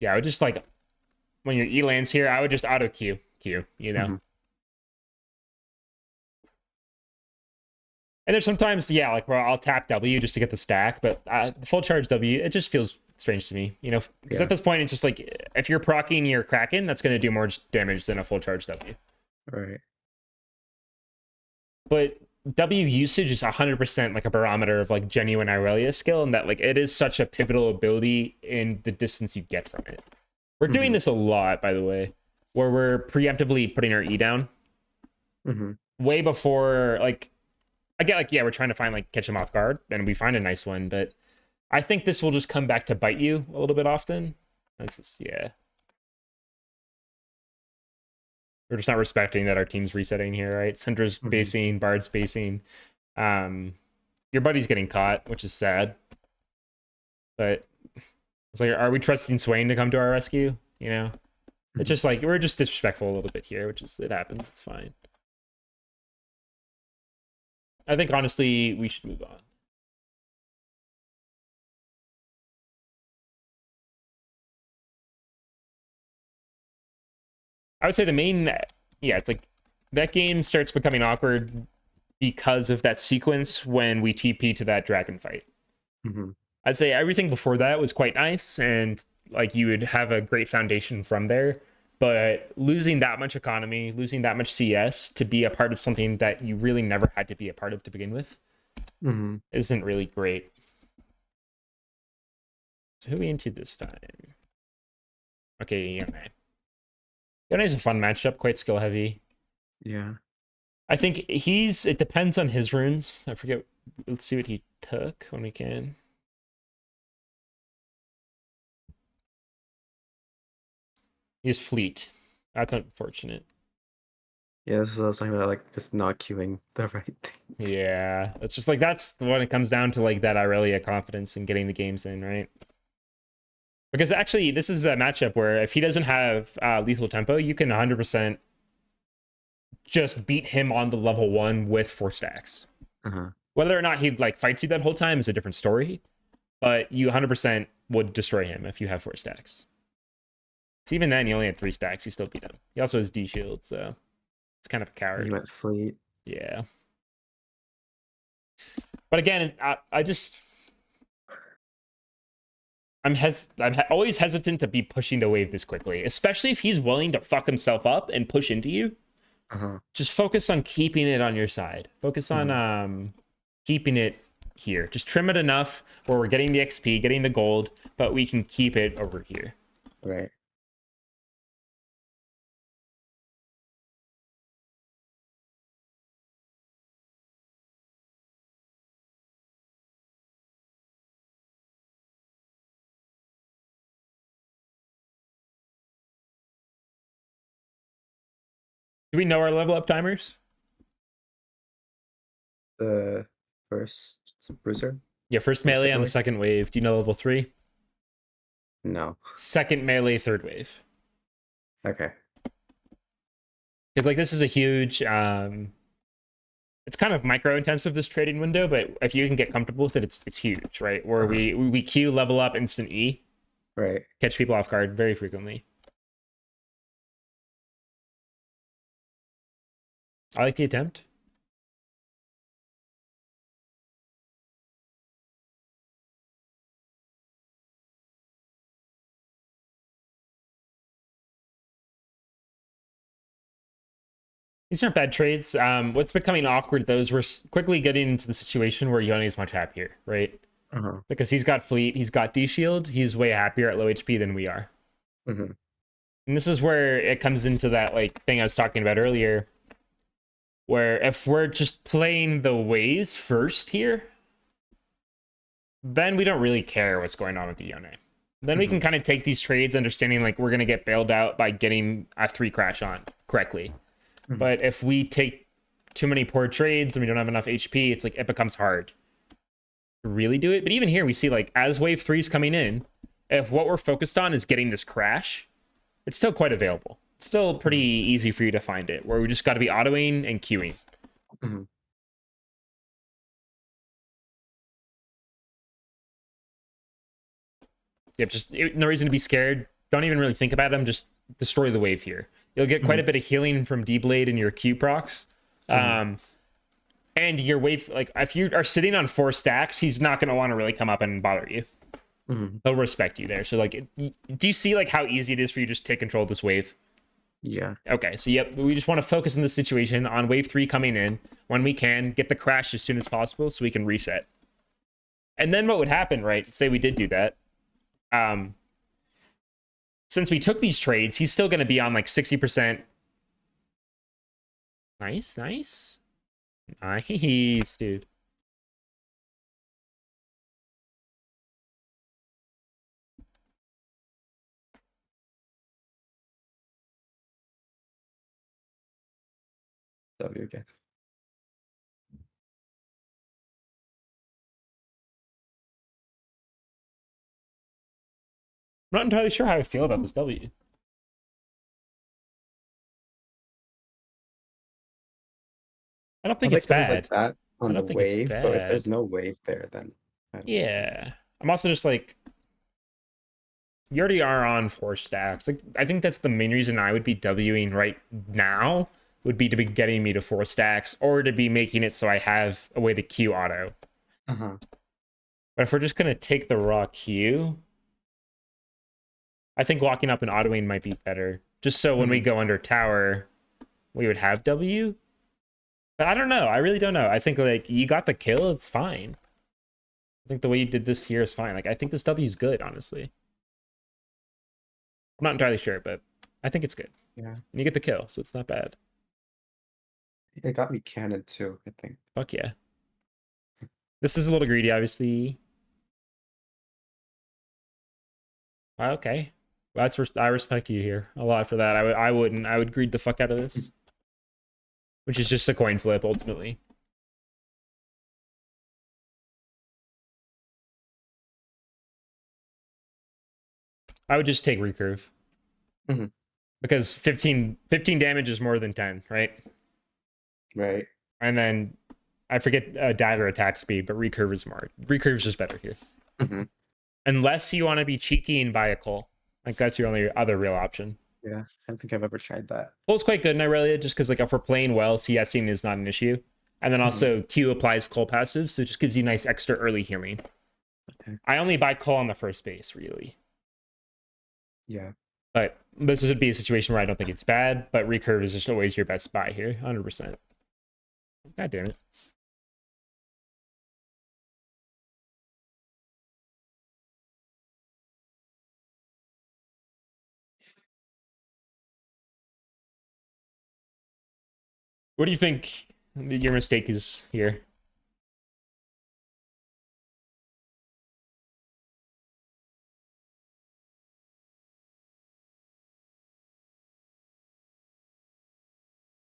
Yeah, I would just like when your E lands here, I would just auto Q, you know. Hmm. And there's sometimes, yeah, like where I'll tap W just to get the stack, but full charge W, it just feels strange to me, you know, because at Yeah. this point, it's just like if you're proccing your Kraken, that's going to do more damage than a full charge W. Right. But W usage is 100% like a barometer of like genuine Irelia skill, and that like it is such a pivotal ability in the distance you get from it. We're doing Hmm. this a lot, by the way, where we're preemptively putting our E down Hmm. way before like I get like yeah, we're trying to find like catch him off guard, and we find a nice one, but I think this will just come back to bite you a little bit often. That's just yeah. We're just not respecting that our team's resetting here, right? Center's Hmm. basing, Bard's basing. Um, your buddy's getting caught, which is sad. But it's like, are we trusting Swain to come to our rescue? You know, it's Hmm. just like we're just disrespectful a little bit here, which is it happens. It's fine. I think honestly, we should move on. I would say the main, yeah, it's like that game starts becoming awkward because of that sequence when we TP to that dragon fight. Hmm. I'd say everything before that was quite nice, and like you would have a great foundation from there. But losing that much economy, losing that much CS to be a part of something that you really never had to be a part of to begin with Hmm. isn't really great. So who are we into this time? Okay, Yone. Yone is a fun matchup, quite skill heavy. Yeah. I think it depends on his runes. I forget. Let's see what he took when we can. He's fleet. That's unfortunate. Yeah, this is what I was talking about, like just not queuing the right thing. Yeah, it's just like that's when it comes down to like that Irelia confidence in getting the games in, right? Because actually, this is a matchup where if he doesn't have lethal tempo, you can 100% just beat him on the level 1 with 4 stacks. Uh-huh. Whether or not he like fights you that whole time is a different story, but you 100% would destroy him if you have 4 stacks. So even then, you only had 3 stacks. You still beat him. He also has D shield, so it's kind of a And you coward. went fleet. Yeah. But again, I just I'm always hesitant to be pushing the wave this quickly, especially if he's willing to fuck himself up and push into you. Uh-huh. Just focus on keeping it on your side. Focus on Mhm. keeping it here. Just trim it enough where we're getting the XP, getting the gold, but we can keep it over here. Right. Do we know our level up timers? The first bruiser Yeah, first on the melee second on the wave? second wave. Do you know level 3? No. Second melee, third wave. Okay. Because like this is a huge it's kind of micro intensive this trading window, but if you can get comfortable with it, it's huge, right? Where Uh-huh. we Q level up instant E, Right. catch people off guard very frequently. I like the attempt. These aren't bad trades. What's becoming awkward though is we're quickly getting into the situation where Yone is much happier, right? Uh-huh. Because he's got fleet, he's got D shield, he's way happier at low HP than we are. Mm-hmm. And this is where it comes into that like thing I was talking about earlier, where if we're just playing the waves first here, then we don't really care what's going on with the Yone. Then we Mm-hmm. can kind of take these trades, understanding like we're gonna get bailed out by getting a 3 crash on correctly. Mm-hmm. But if we take too many poor trades and we don't have enough HP, it's like it becomes hard to really do it. But even here, we see like as wave 3 is coming in, if what we're focused on is getting this crash, it's still quite available. It's still pretty Mm-hmm. easy for you to find it, where we just got to be autoing and queuing. Mm-hmm. Yep, just no reason to be scared. Don't even really think about them. Just destroy the wave here. You'll get quite a bit of healing from D-Blade and your Q procs. Mm-hmm. And your wave, like if you are sitting on 4 stacks, he's not going to want to really come up and bother you. Mm-hmm. He'll respect you there. So like, do you see like how easy it is for you to just take control of this wave? Yeah. Okay, so yep, we just want to focus in this situation on wave 3 coming in when we can, get the crash as soon as possible so we can reset. And then what would happen, right? Say we did do that. Um, since we took these trades, he's still going to be on like 60%. Nice, nice. Nice, dude. W again. I'm not entirely sure how I feel about this W. I don't I think it's like goes like bad. that I on the don't think it's wave, but if there's bad. no wave there, then I don't see. Yeah. I'm also just like, you already are on 4 stacks. Like, I think that's the main reason I would be Wing right now, would be to be getting me to 4 stacks or to be making it so I have a way to queue auto. Uh-huh. But if we're just going to take the raw queue, I think locking up and autoing might be better. Just so when we Mm-hmm. go under tower, we would have W. But I don't know. I really don't know. I think like you got the kill, it's fine. I think the way you did this here is fine. Like I think this W is good, honestly. I'm not entirely sure, but I think it's good. Yeah. And you get the kill, so it's not bad. It got me cannon too, I think. Fuck yeah. This is a little greedy, obviously. Okay. I respect you here a lot for that. I wouldn't. I would greed the fuck out of this, which is just a coin flip ultimately. I would just take recurve Mm-hmm. because 15 damage is more than 10, right? Right. And then I forget dagger attack speed, but recurve is more. Recurve is just better here. Mm-hmm. Unless you want to be cheeky and buy a Cole. Like that's your only other real option. Yeah. I don't think I've ever tried that. Cole's quite good in Irelia just because like if we're playing well, CSing is not an issue. And then Mm-hmm. also Q applies Cole passive, so it just gives you nice extra early healing. Okay. I only buy call on the first base, really. Yeah. But this would be a situation where I don't think it's bad, but recurve is just always your best buy here, 100%. God damn it. What do you think your mistake is here?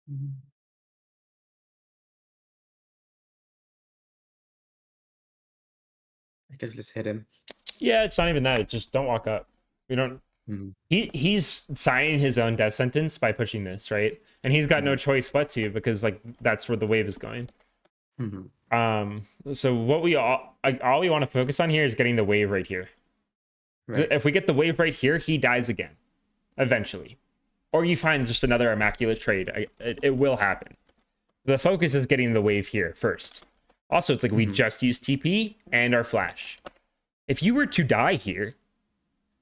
Mhm. I could just hit him. Yeah, it's not even that. It's just don't walk up. We don't. Mm-hmm. He's signing his own death sentence by pushing this, right? And he's got no Mm-hmm. choice but to, because like that's where the wave is going. Mm-hmm. So what we all we want to focus on here is getting the wave right here. Right. If we get the wave right here, he dies again, eventually, or you find just another immaculate trade. It will happen. The focus is getting the wave here first. Also, it's like we Mm-hmm. just used TP and our flash. If you were to die here,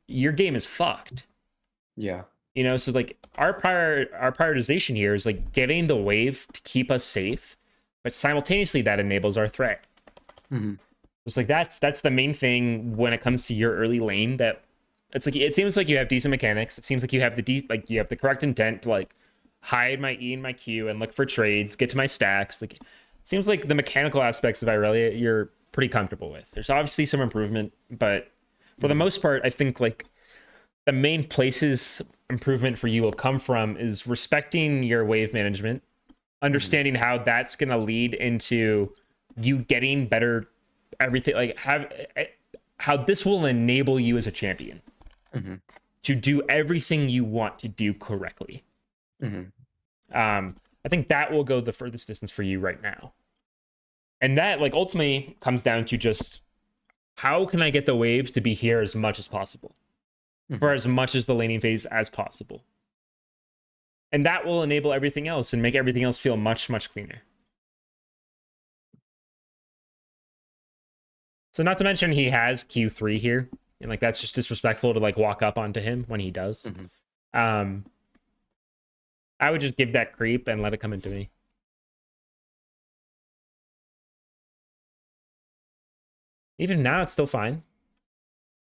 your game is fucked. Yeah. You know, so like our prioritization here is like getting the wave to keep us safe, but simultaneously that enables our threat. Mm-hmm. It's like that's the main thing when it comes to your early lane. That it's like it seems like you have decent mechanics. It seems like you have like you have the correct intent to like hide my E and my Q and look for trades, get to my stacks. Like it seems like the mechanical aspects of Irelia you're pretty comfortable with. There's obviously some improvement, but for the Mm-hmm. most part, I think like the main places improvement for you will come from is respecting your wave management, Mm-hmm. understanding how that's going to lead into you getting better everything, like have how this will enable you as a champion Mm-hmm. to do everything you want to do correctly. Mm-hmm. I think that will go the furthest distance for you right now. And that like ultimately comes down to just how can I get the wave to be here as much as possible for Mm-hmm. as much as the laning phase as possible. And that will enable everything else and make everything else feel much, much cleaner. So not to mention he has Q3 here. And like that's just disrespectful to like walk up onto him when he does. Mm-hmm. Um I would just give that creep and let it come into me. Even now it's still fine.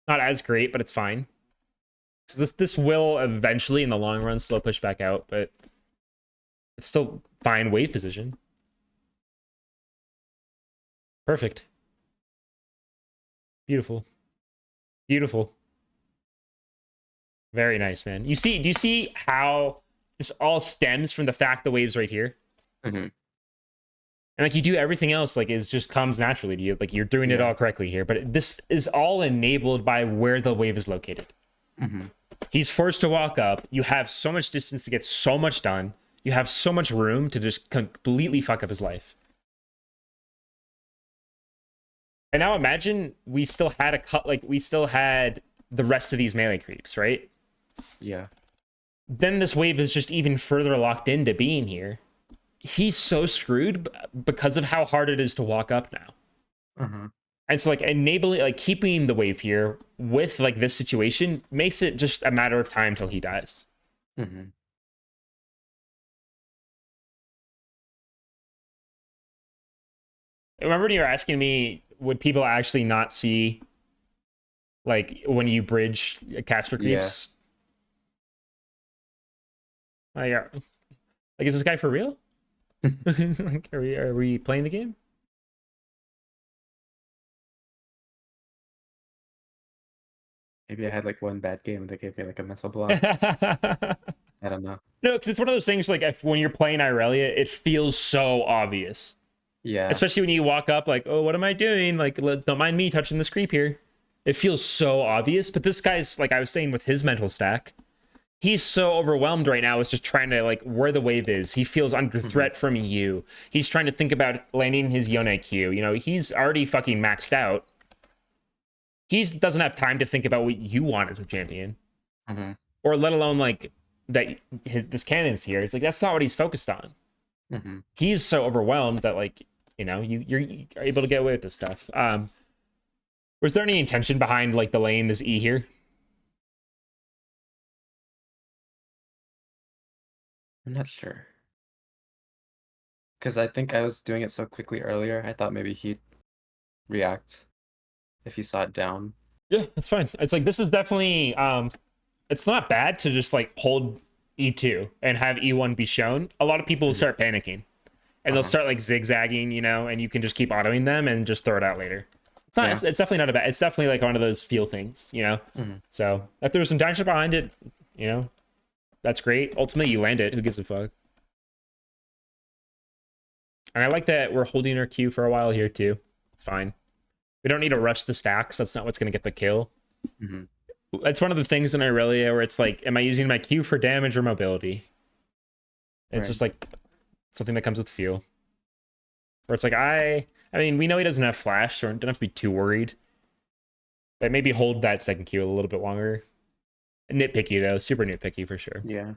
Not as great, but it's fine. So this will eventually in the long run slow push back out, but it's still fine wave position. Perfect. Beautiful. Beautiful. Very nice, man. Do you see how this all stems from the fact the wave's right here? Mm-hmm. And like you do everything else, like it just comes naturally to you. Like you're doing it Yeah. all correctly here. But this is all enabled by where the wave is located. Mm-hmm. He's forced to walk up. You have so much distance to get so much done. You have so much room to just completely fuck up his life. And now imagine we still had a cut, like we still had the rest of these melee creeps, right? Yeah. Then this wave is just even further locked into being here. He's so screwed because of how hard it is to walk up now. Mm-hmm. And so like enabling, like keeping the wave here with like this situation makes it just a matter of time till he dies. Mm-hmm. Remember when you were asking me, would people actually not see like when you bridge caster Yeah. creeps? Like, is this guy for real? Like, are we playing the game? Maybe I had like one bad game and they gave me like a mental block. No, I don't know. because it's one of those things like if, when you're playing Irelia, it feels so obvious. Yeah. Especially when you walk up, like, oh, what am I doing? Like, don't mind me touching this creep here. It feels so obvious. But this guy's, like I was saying with his mental stack, he's so overwhelmed right now with just trying to, like, where the wave is. He feels under Mm-hmm. threat from you. He's trying to think about landing his Yone Q. You know, he's already fucking maxed out. He doesn't have time to think about what you want as a champion. Mm-hmm. Or let alone, like, that this cannon's here. It's like, that's not what he's focused on. Mm-hmm. He's so overwhelmed that, like, you know, you're able to get away with this stuff. Was there any intention behind like delaying this E here? I'm not sure. Because I think I was doing it so quickly earlier, I thought maybe he'd react if he saw it down. Yeah, that's fine. It's like this is definitely it's not bad to just like hold E2 and have E1 be shown. A lot of people will Mhm. start panicking and they'll Uh-huh. start like zigzagging, you know, and you can just keep autoing them and just throw it out later. It's not Yeah. it's definitely not a bad, it's definitely like one of those feel things, you know. Mhm. So if there's some tension behind it, you know, that's great. Ultimately you land it, who gives a fuck? And I like that we're holding our Q for a while here too. It's fine. We don't need to rush the stacks. That's not what's gonna get the kill. Mhm. That's one of the things in Irelia where it's like, am I using my Q for damage or mobility? It's Right. just like something that comes with feel. Where it's like, I mean, we know he doesn't have flash, so we don't have to be too worried. But maybe hold that second Q a little bit longer. Nitpicky though, super nitpicky for sure. Yeah.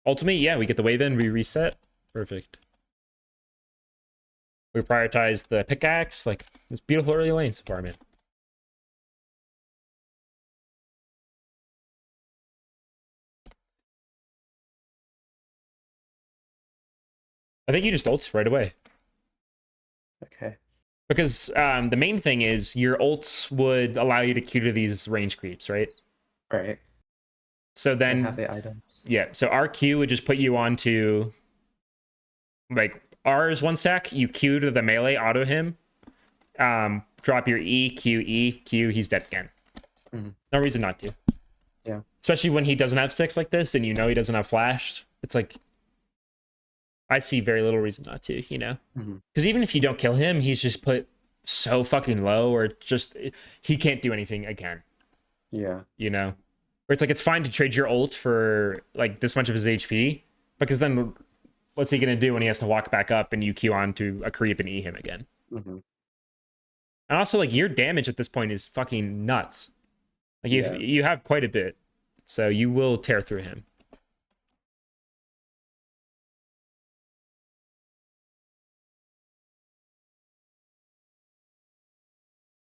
Ultimately, yeah, we get the wave in, we reset. Perfect. We prioritize the pickaxe, like this beautiful early lane so far, man. I think you just ults right away. Okay. Because the main thing is your ults would allow you to Q to these range creeps, right? Right. So They have then, the items. yeah, so our Q would just put you onto, like, R is one stack, you Q to the melee, auto him, drop your E, Q, E, Q, he's dead again. Mhm. No reason not to. Yeah. Especially when he doesn't have six like this and you know he doesn't have flash. It's like, I see very little reason not to, you know? Mhm. Because even if you don't kill him, he's just put so fucking low, or just he can't do anything again, Yeah. you know? Where it's like it's fine to trade your ult for like this much of his HP, because then what's he gonna do when he has to walk back up and you Q on to a creep and E him again? Mhm. And also like your damage at this point is fucking nuts. Like Yeah. you have quite a bit, so you will tear through him.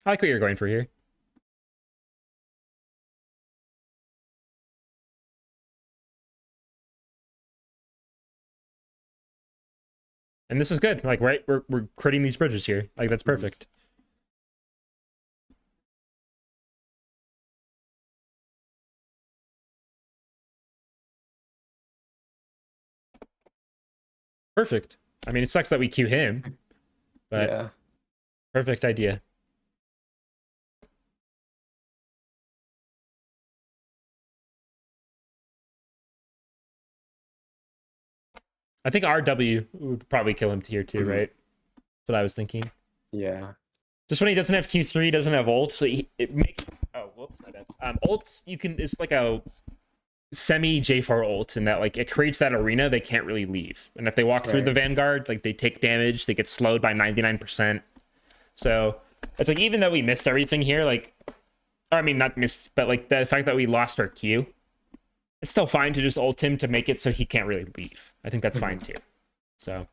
I like what you're going for here. And this is good. Like, right, we're critting these bridges here. Like, that's Mhm. perfect. Perfect. I mean, it sucks that we queue him, but Yeah. perfect idea. I think RW would probably kill him here too, Mhm. right? That's what I was thinking. Yeah. Just when he doesn't have Q3, doesn't have ults, so it makes. Oh, whoops, my bad. Ults, you can. It's like a semi J4 ult in that like it creates that arena they can't really leave, and if they walk through the Right. Vanguard, like they take damage, they get slowed by 99%. So it's like even though we missed everything here, like, or I mean not missed, but like the fact that we lost our Q, it's still fine to just ult him to make it so he can't really leave. I think that's fine Mhm. too. So,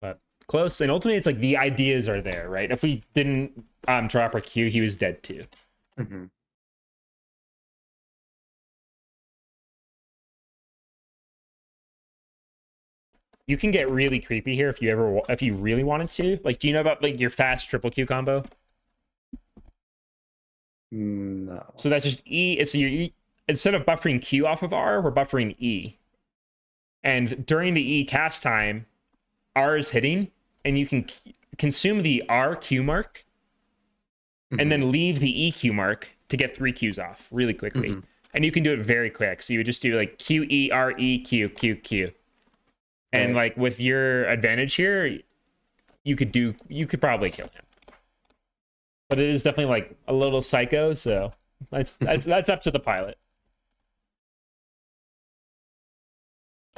but close. And ultimately, it's like the ideas are there, right? If we didn't drop our Q, he was dead too. Mhm. You can get really creepy here if you really wanted to. Like, do you know about like your fast triple Q combo? No. So that's just E. It's your E. Instead of buffering Q off of R, we're buffering E. And during the E cast time, R is hitting, and you can consume the R Q mark and Mhm. then leave the EQ mark to get 3 Qs off really quickly. Mhm. And you can do it very quick. So you would just do like Q E R E Q Q Q. And Right. like with your advantage here, you could probably kill him. But it is definitely like a little psycho, so that's up to the pilot.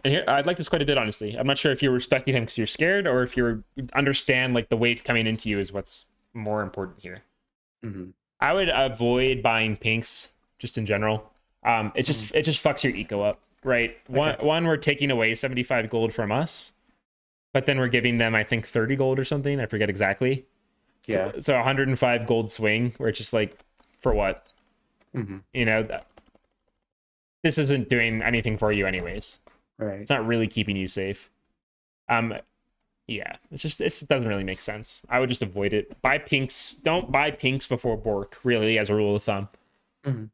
And here I'd like this quite a bit, honestly. I'm not sure if you're respecting him because you're scared or if you understand like the wave coming into you is what's more important here. Mhm. I would avoid buying pinks just in general. Mhm. It just fucks your eco up, right? Okay. One we're taking away 75 gold from us, but then we're giving them I think 30 gold or something. I forget exactly. Yeah. So 105 gold swing, where it's just like, for what? Mm-hmm. You know, this isn't doing anything for you anyways. Right. It's not really keeping you safe. Um, yeah, it doesn't really make sense. I would just avoid it. Buy pinks. Don't buy pinks before Bork, really, as a rule of thumb. Mm-hmm.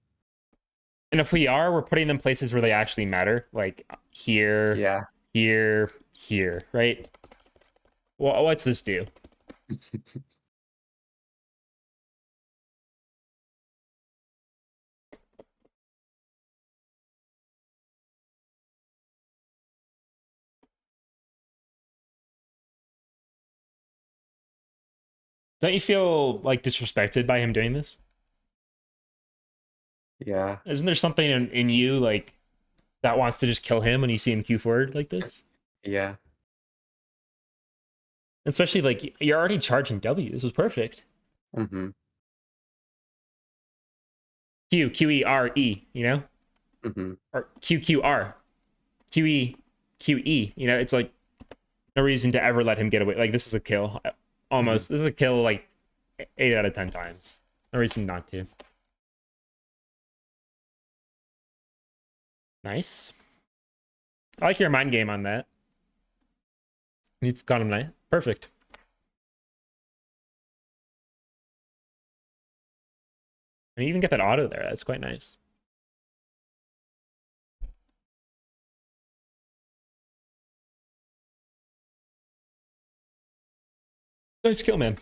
And if we are, we're putting them places where they actually matter, like here, Yeah. here, here, right? Well, what's this do? Don't you feel like disrespected by him doing this? Yeah. Isn't there something in you like that wants to just kill him when you see him Q forward like this? Yeah. Especially like you're already charging W. This was perfect. Mm-hmm. QERE, you know, Mm-hmm. or QQR, QE. You know, it's like no reason to ever let him get away. Like this is a kill, Mm-hmm. almost. This is a kill like 8 out of 10 times. No reason not to. Nice. I like your mind game on that. You've got him nice. Perfect. And you even get that auto there. That's quite nice. Nice kill, man.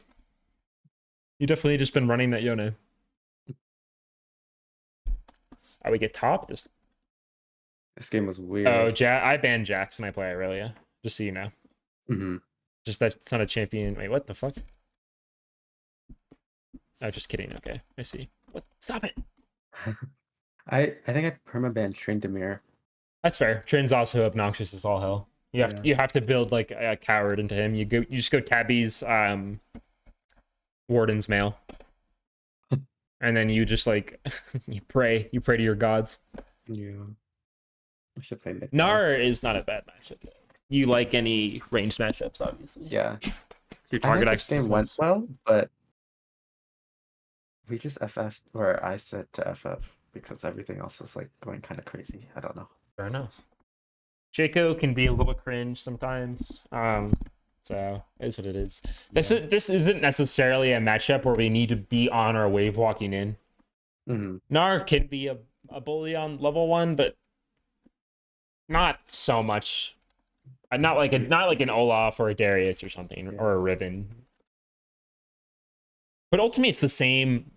You definitely just been running that Yone. Oh, we get top this. This game was Oh, weird. I banned Jax when I play Irelia. Just so you know. Mm-hmm. Just that it's not a champion. Wait, what the fuck? Oh, just kidding. Okay, I see. What? Stop it. I think I permaban Tryndamere. That's fair. Trin's also obnoxious as all hell. Yeah. You have to build like a coward into him. You just go Tabby's Warden's mail. And then you just like you pray to your gods. Yeah. I should play mid though. Gnar is not a bad matchup. You like any ranged matchups, obviously. Yeah. Your I target think this access is game went nice. well, but we just FF'd, or I said to FF because everything else was like going kind of crazy. I don't know. Fair enough. Jaco can be a little cringe sometimes. So it is what it is. Yeah. This isn't necessarily a matchup where we need to be on our wave walking in. Mm-hmm. Gnar can be a bully on level 1, but not so much. Not like an Olaf or a Darius or something, Yeah. or a Riven. But ultimately, it's the same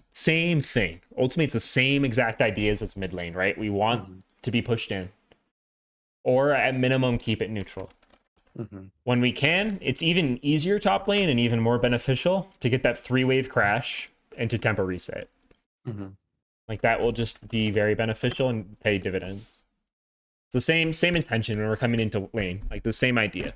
thing. Ultimately, it's the same exact ideas as mid lane, right? We want Mm-hmm. to be pushed in, or at minimum, keep it neutral. Mm-hmm. When we can, it's even easier top lane and even more beneficial to get that 3-wave crash and to tempo reset. Mm-hmm. Like that will just be very beneficial and pay dividends. It's the same intention when we're coming into lane, like the same idea.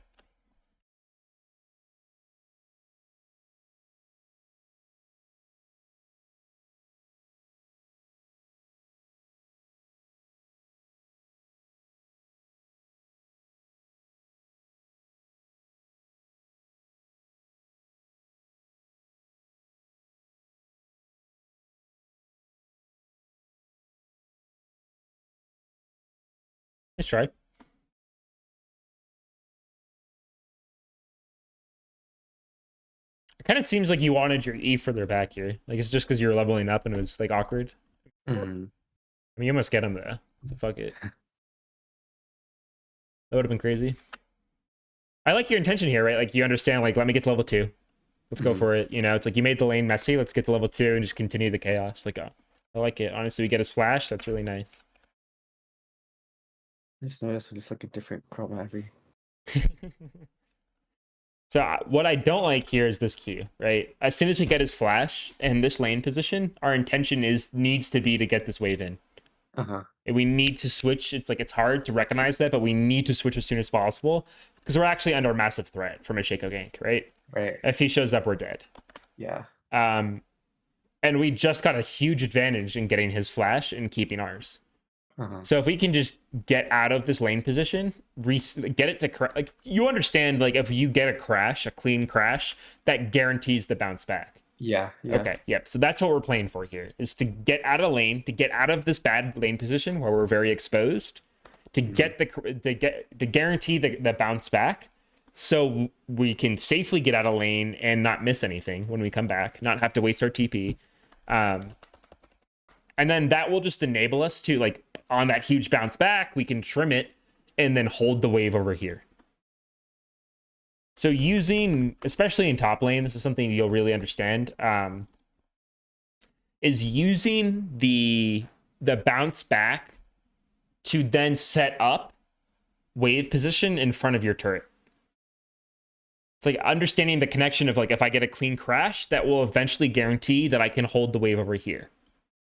Let's try. It kind of seems like you wanted your E further back here. Like it's just because you were leveling up and it was like awkward. I Mm-hmm. mean, you almost get him there. So fuck it. That would have been crazy. I like your intention here, right? Like you understand, like let me get to level 2. Let's go Mm-hmm. for it. You know, it's like you made the lane messy. Let's get to level 2 and just continue the chaos. Like, I like it. Honestly, we get his flash. That's really nice. I just noticed it's like a different chroma every. So what I don't like here is this Q, right? As soon as we get his flash and this lane position, our intention needs to be to get this wave in. Uh-huh. And we need to switch. It's like it's hard to recognize that, but we need to switch as soon as possible because we're actually under massive threat from a Shaco gank, right? Right. If he shows up, we're dead. Yeah. And we just got a huge advantage in getting his flash and keeping ours. Uh-huh. So if we can just get out of this lane position, get it to like you understand, like if you get a crash, a clean crash, that guarantees the bounce back. Yeah, yeah. Okay, yep. So that's what we're playing for here, is to get out of lane, to get out of this bad lane position where we're very exposed, to Hmm. get to guarantee the bounce back, so we can safely get out of lane and not miss anything when we come back, not have to waste our TP. Um, and then that will just enable us to, like, on that huge bounce back, we can trim it and then hold the wave over here. So using, especially in top lane, this is something you'll really understand, is using the bounce back to then set up wave position in front of your turret. It's like understanding the connection of, like, if I get a clean crash, that will eventually guarantee that I can hold the wave over here.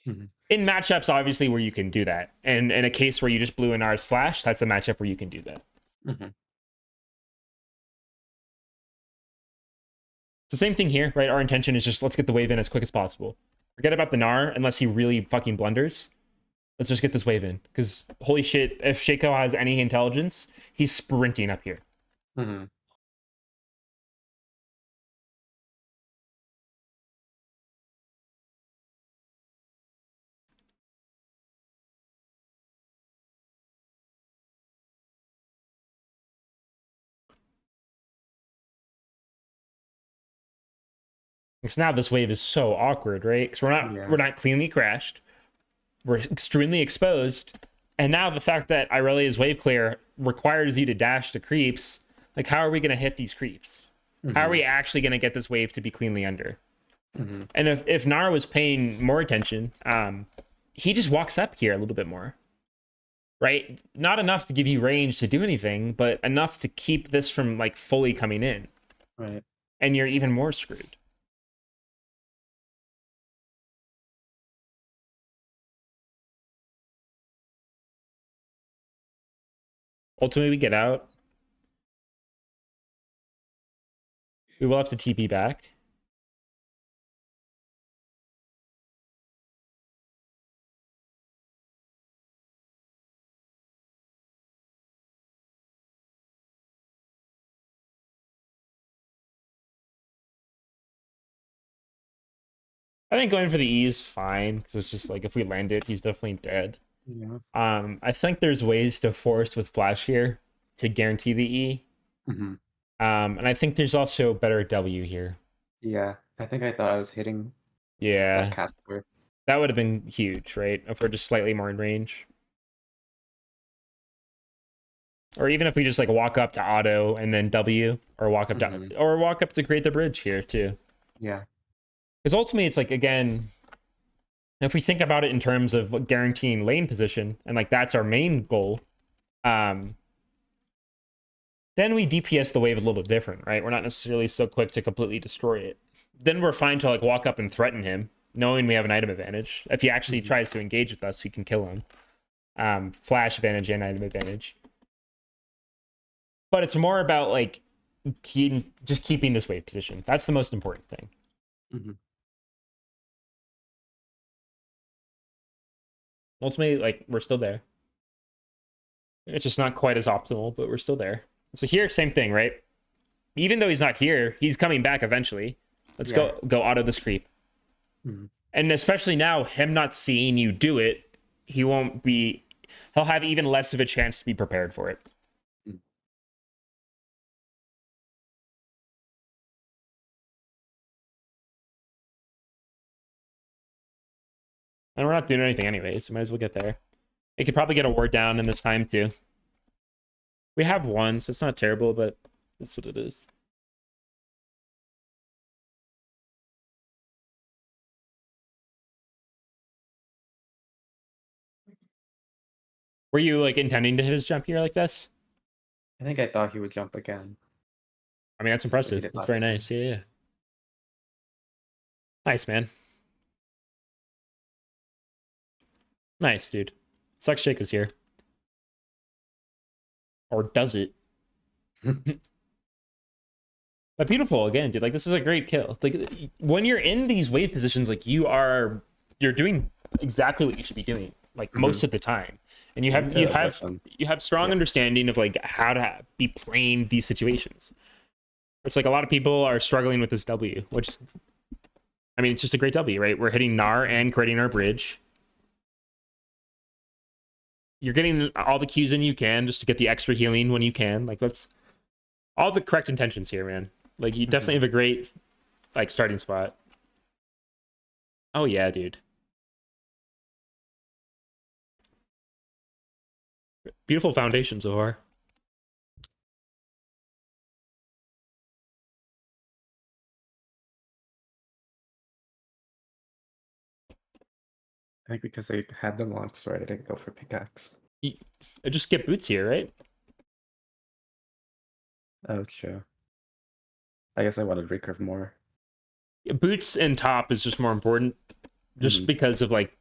Hmm. In matchups, obviously, where you can do that. And in a case where you just blew an R's flash, that's a matchup where you can do that. Hmm. The same thing here, right? Our intention is just, let's get the wave in as quick as possible. Forget about the Gnar unless he really fucking blunders. Let's just get this wave in. Because holy shit, if Shaco has any intelligence, he's sprinting up here. Hmm. Because now this wave is so awkward, right? Because we're Yeah. not cleanly crashed. We're extremely exposed. And now the fact that Irelia's wave clear requires you to dash the creeps, like, how are we going to hit these creeps? How are Hmm. we actually going to get this wave to be cleanly under? Hmm. And if Gnar was paying more attention, he just walks up here a little bit more, right? Not enough to give you range to do anything, but enough to keep this from, like, fully coming in. Right. And you're even more screwed. Ultimately, we get out. We will have to TP back. I think going for the E is fine, because it's just like, if we land it, he's definitely dead. Yeah. I think there's ways to force with flash here to guarantee the E. Hmm. And I think there's also better W here. Yeah. I think I thought I was hitting that Yeah, caster. that would have been huge, right? If we're just slightly more in range. Or even if we just, like, walk up to auto and then W, or Hmm. walk up to create the bridge here too. Yeah. Because ultimately, it's like, again, if we think about it in terms of guaranteeing lane position, and, like, that's our main goal, um, then we DPS the wave a little different, right? We're not necessarily so quick to completely destroy it. Then we're fine to, like, walk up and threaten him, knowing we have an item advantage. If he actually Hmm. tries to engage with us, we can kill him. Flash advantage and item advantage. But it's more about, like, just keeping this wave position. That's the most important thing. Hmm. Ultimately, like, we're still there. It's just not quite as optimal, but we're still there. So here, same thing, right? Even though he's not here, he's coming back eventually. Let's Yeah. go auto this creep. Hmm. And especially now, him not seeing you do it, he won't be. He'll have even less of a chance to be prepared for it. And we're not doing anything anyway, so might as well get there. It could probably get a ward down in this time too. We have one, so it's not terrible, but that's what it is. Were you, like, intending to hit his jump here like this? I think I thought he would jump again I mean, that's since he impressive. did That's very last time. nice. Yeah, yeah. Nice, man. Nice, dude. Sucks Jake is here. Or does it? But beautiful again, dude. Like, this is a great kill. Like, when you're in these wave positions, like, you're doing exactly what you should be doing, like, Hmm. most of the time. And You need to let them. you have strong Yeah. understanding of, like, how to be playing these situations. It's like a lot of people are struggling with this W, which I mean, it's just a great W, right? We're hitting Gnar and creating our bridge. You're getting all the Qs in you can just to get the extra healing when you can. Like, that's all the correct intentions here, man. Like, you definitely have a great, like, starting spot. Oh, yeah, dude. Beautiful foundation so far. I think because I had the long sword, I didn't go for pickaxe. I just get boots here, right? Oh, true. I guess I wanted recurve more. Boots and top is just more important, just because of like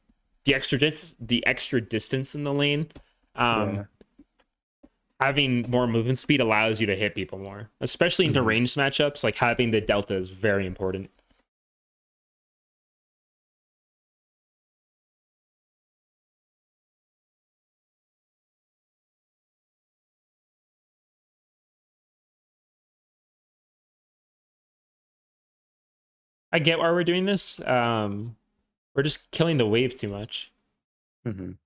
the extra distance in the lane. Yeah. Having more movement speed allows you to hit people more, especially into ranged matchups. Like having the delta is very important. I get why we're doing this. We're just killing the wave too much. It's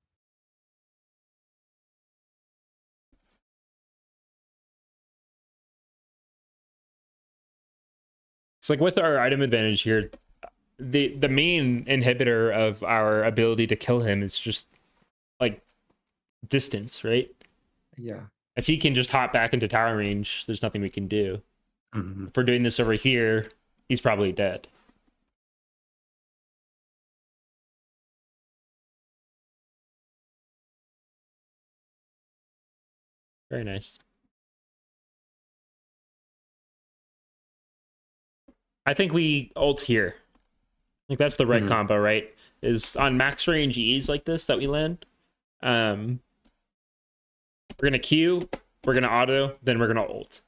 like with our item advantage here, the main inhibitor of our ability to kill him is just like distance, right? Yeah. If he can just hop back into tower range, there's nothing we can do. If we're doing this over here, he's probably dead. Very nice. I think we ult here. Like that's the right combo, right? Is on max range E's like this that we land. We're gonna Q, we're gonna auto, then we're gonna ult.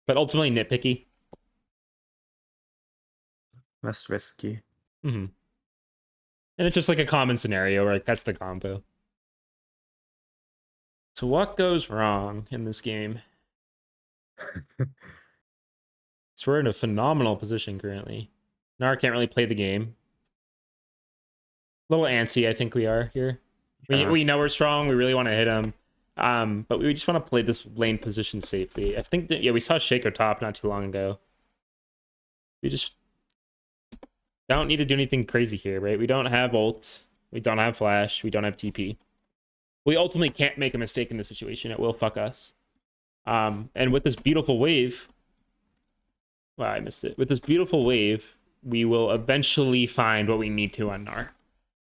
But ultimately nitpicky. Less risky. And it's just like a common scenario, right? That's the combo. So what goes wrong in this game? So we're in a phenomenal position currently. Gnar can't really play the game. A little antsy, I think we are here. We know we're strong. We really want to hit him. But we just want to play this lane position safely. I think that, yeah, we saw Shaco top not too long ago. We just don't need to do anything crazy here, right? We don't have ult. We don't have flash. We don't have TP. We ultimately can't make a mistake in this situation. It will fuck us. And with this beautiful wave... Wow, I missed it. With this beautiful wave, we will eventually find what we need to on Gnar.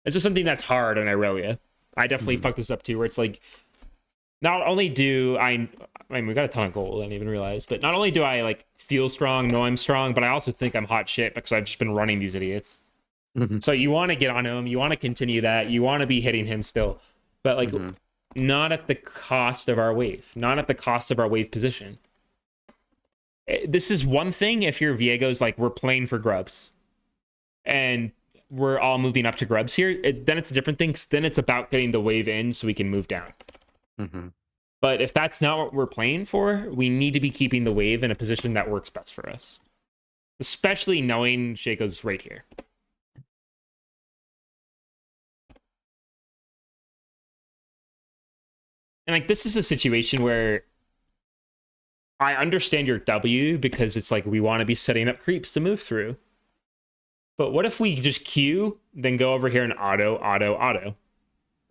It's just something that's hard on Irelia. I definitely fucked this up too, where it's like, not only do I mean, we got a ton of gold, I didn't even realize, but not only do I like feel strong, know I'm strong, but I also think I'm hot shit because I've just been running these idiots. So you want to get on him, you want to continue that, you want to be hitting him still, but like not at the cost of our wave, not at the cost of our wave position. This is one thing if you're Viego's like, we're playing for grubs and we're all moving up to grubs here. Then it's a different thing. Then it's about getting the wave in so we can move down. But if that's not what we're playing for, we need to be keeping the wave in a position that works best for us. Especially knowing Shaco's right here. And like, this is a situation where I understand your W because it's like we want to be setting up creeps to move through. But what if we just Q, then go over here and auto?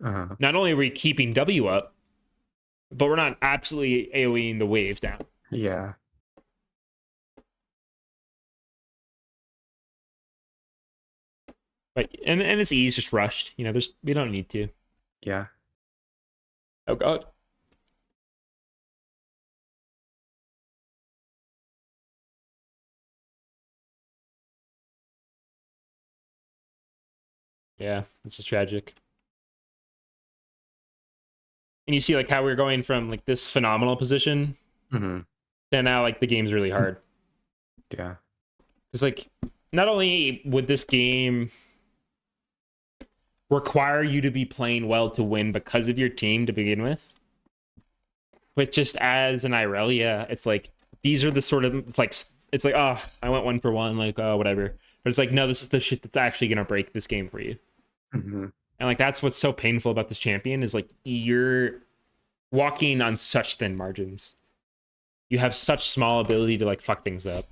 Not only are we keeping W up, but we're not absolutely AoEing the wave down. Yeah. But and this E is just rushed. You know, we don't need to. Yeah. Oh god. Yeah, this is tragic. And you see like how we're going from like this phenomenal position to now like the game's really hard. Yeah. It's like not only would this game require you to be playing well to win because of your team to begin with, but just as an Irelia, it's like these are the sort of like It's like, oh, I went 1 for 1, like, oh, whatever. But it's like, no, this is the shit that's actually gonna break this game for you. Mm-hmm. And like that's what's so painful about this champion is like you're walking on such thin margins. You have such small ability to like fuck things up.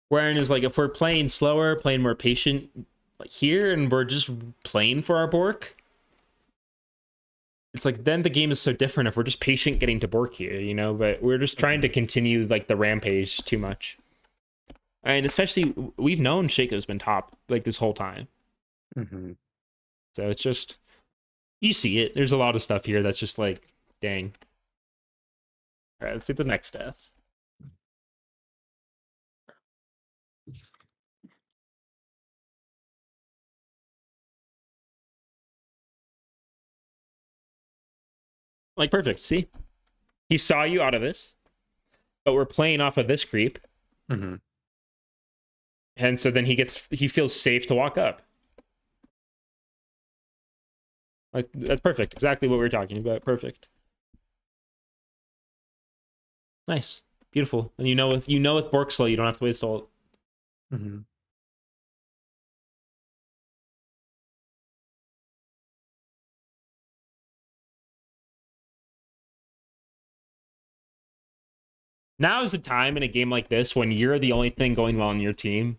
Wherein is like if we're playing slower, playing more patient, like here, and we're just playing for our Bork, it's like then the game is so different if we're just patient getting to Bork here, you know. But we're just trying to continue like the rampage too much. And especially we've known Shaco's been top like this whole time, Mm-hmm. so it's just you see it. There's a lot of stuff here that's just like, dang. All right, let's see the next death. Like perfect. See, he saw you out of this, but we're playing off of this creep, Mm-hmm. and so then he feels safe to walk up. Like that's perfect. Exactly what we were talking about. Perfect. Nice, beautiful. And you know with Bork slow, you don't have to waste ult. Mm-hmm. Now is a time in a game like this when you're the only thing going well on your team,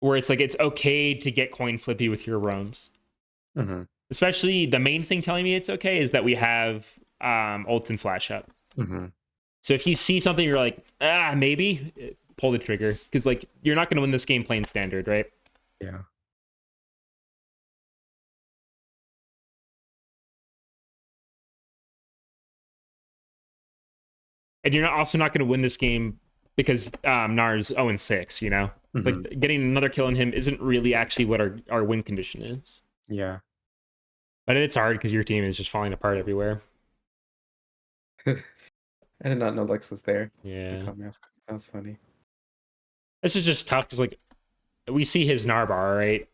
where it's like it's okay to get coin flippy with your roams. Mm-hmm. Especially the main thing telling me it's okay is that we have ult and flash up. Mm-hmm. So if you see something you're like, maybe, pull the trigger. Because like you're not gonna win this game playing standard, right? Yeah. And you're also not gonna win this game because Nar's 0-6, you know? Mm-hmm. Like getting another kill on him isn't really actually what our win condition is. Yeah. But it's hard because your team is just falling apart everywhere. I did not know Lex was there. It Yeah. caught me off. That was funny. This is just tough because like we see his Gnar bar, right?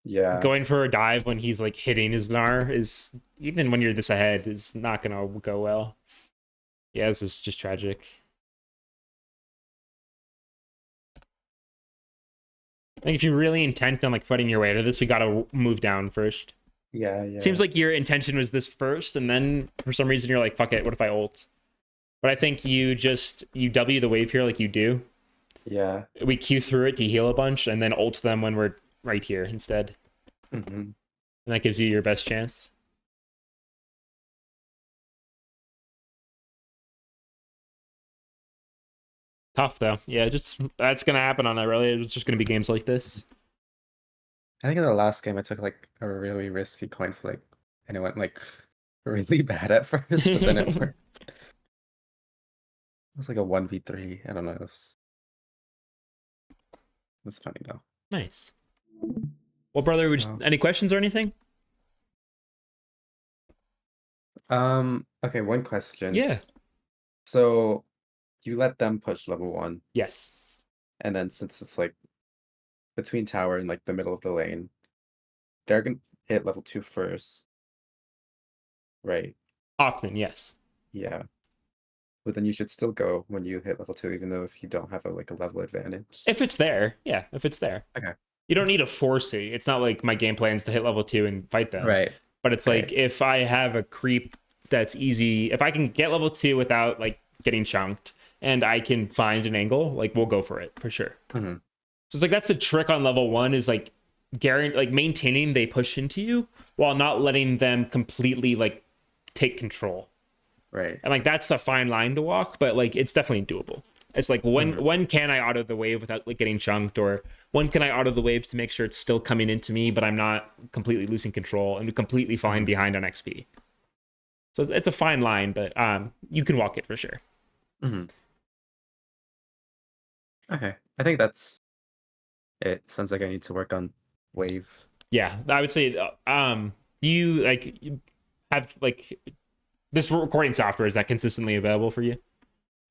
Yeah. Going for a dive when he's like hitting his Gnar is, even when you're this ahead, is not gonna go well. Yeah, this is just tragic. I think if you're really intent on like fighting your way out of this, we gotta move down first. Yeah. It seems Yeah. like your intention was this first, and then for some reason you're like, fuck it, what if I ult? But I think you W the wave here like you do. Yeah. We Q through it to heal a bunch, and then ult them when we're right here instead. Mm-hmm. And that gives you your best chance. Tough though. Yeah, just that's gonna happen on Irelia. It's just gonna be games like this. I think in the last game I took like a really risky coin flip and it went like really bad at first, but then it worked. It was like a 1v3. I don't know. It was funny though. Nice. Well, brother, Wow. any questions or anything? Okay, one question. Yeah. So you let them push level 1, Yes. and then since it's like between tower and like the middle of the lane, they're gonna hit level 2 first, right? Often, yes. Yeah. But then you should still go when you hit level 2, even though if you don't have a level advantage. If it's there, yeah. If it's there, Okay. you don't need to force it. It's not like my game plan is to hit level 2 and fight them. Right. But it's Right. like if I have a creep that's easy, if I can get level 2 without like getting chunked, and I can find an angle, like we'll go for it for sure. Mm-hmm. So it's like that's the trick on level 1 is like maintaining they push into you while not letting them completely like take control. Right. And like that's the fine line to walk, but like it's definitely doable. It's like when can I auto the wave without like getting chunked, or when can I auto the waves to make sure it's still coming into me, but I'm not completely losing control and completely falling behind on XP. So it's a fine line, but you can walk it for sure. Mm-hmm. Okay. I think that's it. Sounds like I need to work on wave. Yeah, I would say you like you have like this recording software, is that consistently available for you?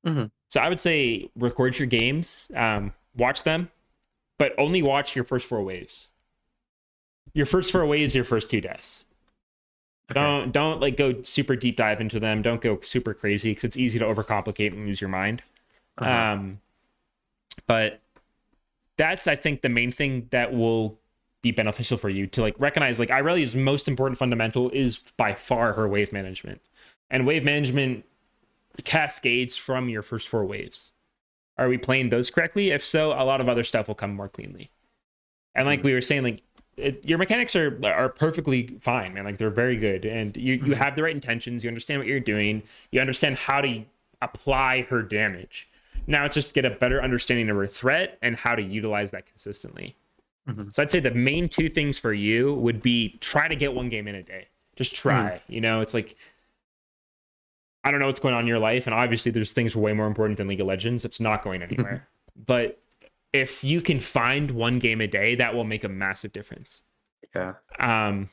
Mm-hmm. So I would say record your games, watch them, but only watch your first 4 waves. Your first 4 waves, your first 2 deaths. Okay. Don't like go super deep dive into them. Don't go super crazy because it's easy to overcomplicate and lose your mind. Uh-huh. Um, but that's I think the main thing that will be beneficial for you to like recognize like Irelia's most important fundamental is by far her wave management. And wave management cascades from your first four waves. Are we playing those correctly? If so, a lot of other stuff will come more cleanly. And like Mhm. we were saying, like your mechanics are perfectly fine, man. Like they're very good, and you Mhm. have the right intentions. You understand what you're doing. You understand how to apply her damage. Now it's just get a better understanding of her threat and how to utilize that consistently. Mhm. So I'd say the main two things for you would be try to get one game in a day. Just Mhm. try. You know, it's like I don't know what's going on in your life, and obviously there's things way more important than League of Legends. It's not going Mhm. anywhere. But if you can find one game a day, that will make a massive difference. Yeah. Um,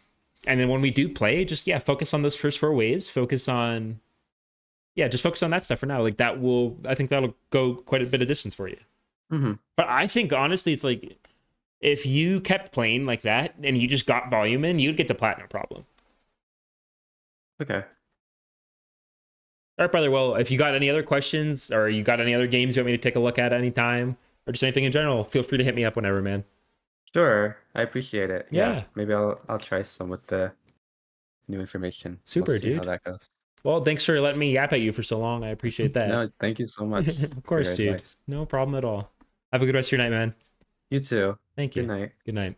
and then when we do play, just focus on those first four waves. Just focus on that stuff for now. Like that will, I think that'll go quite a bit of distance for you. Mhm. But I think honestly, it's like if you kept playing like that and you just got volume in, you'd get to platinum problem. Okay. All right, brother. Well, if you got any other questions or you got any other games you want me to take a look at anytime or just anything in general, feel free to hit me up whenever, man. Sure. I appreciate it. Yeah. Yeah, Maybe I'll try some with the new information. We'll super, see how dude. that goes. Well, thanks for letting me yap at you for so long. I appreciate that. No, thank you so much Of for your course, dude. advice. No problem at all. Have a good rest of your night, man. You too. Thank Good you. night. Good night.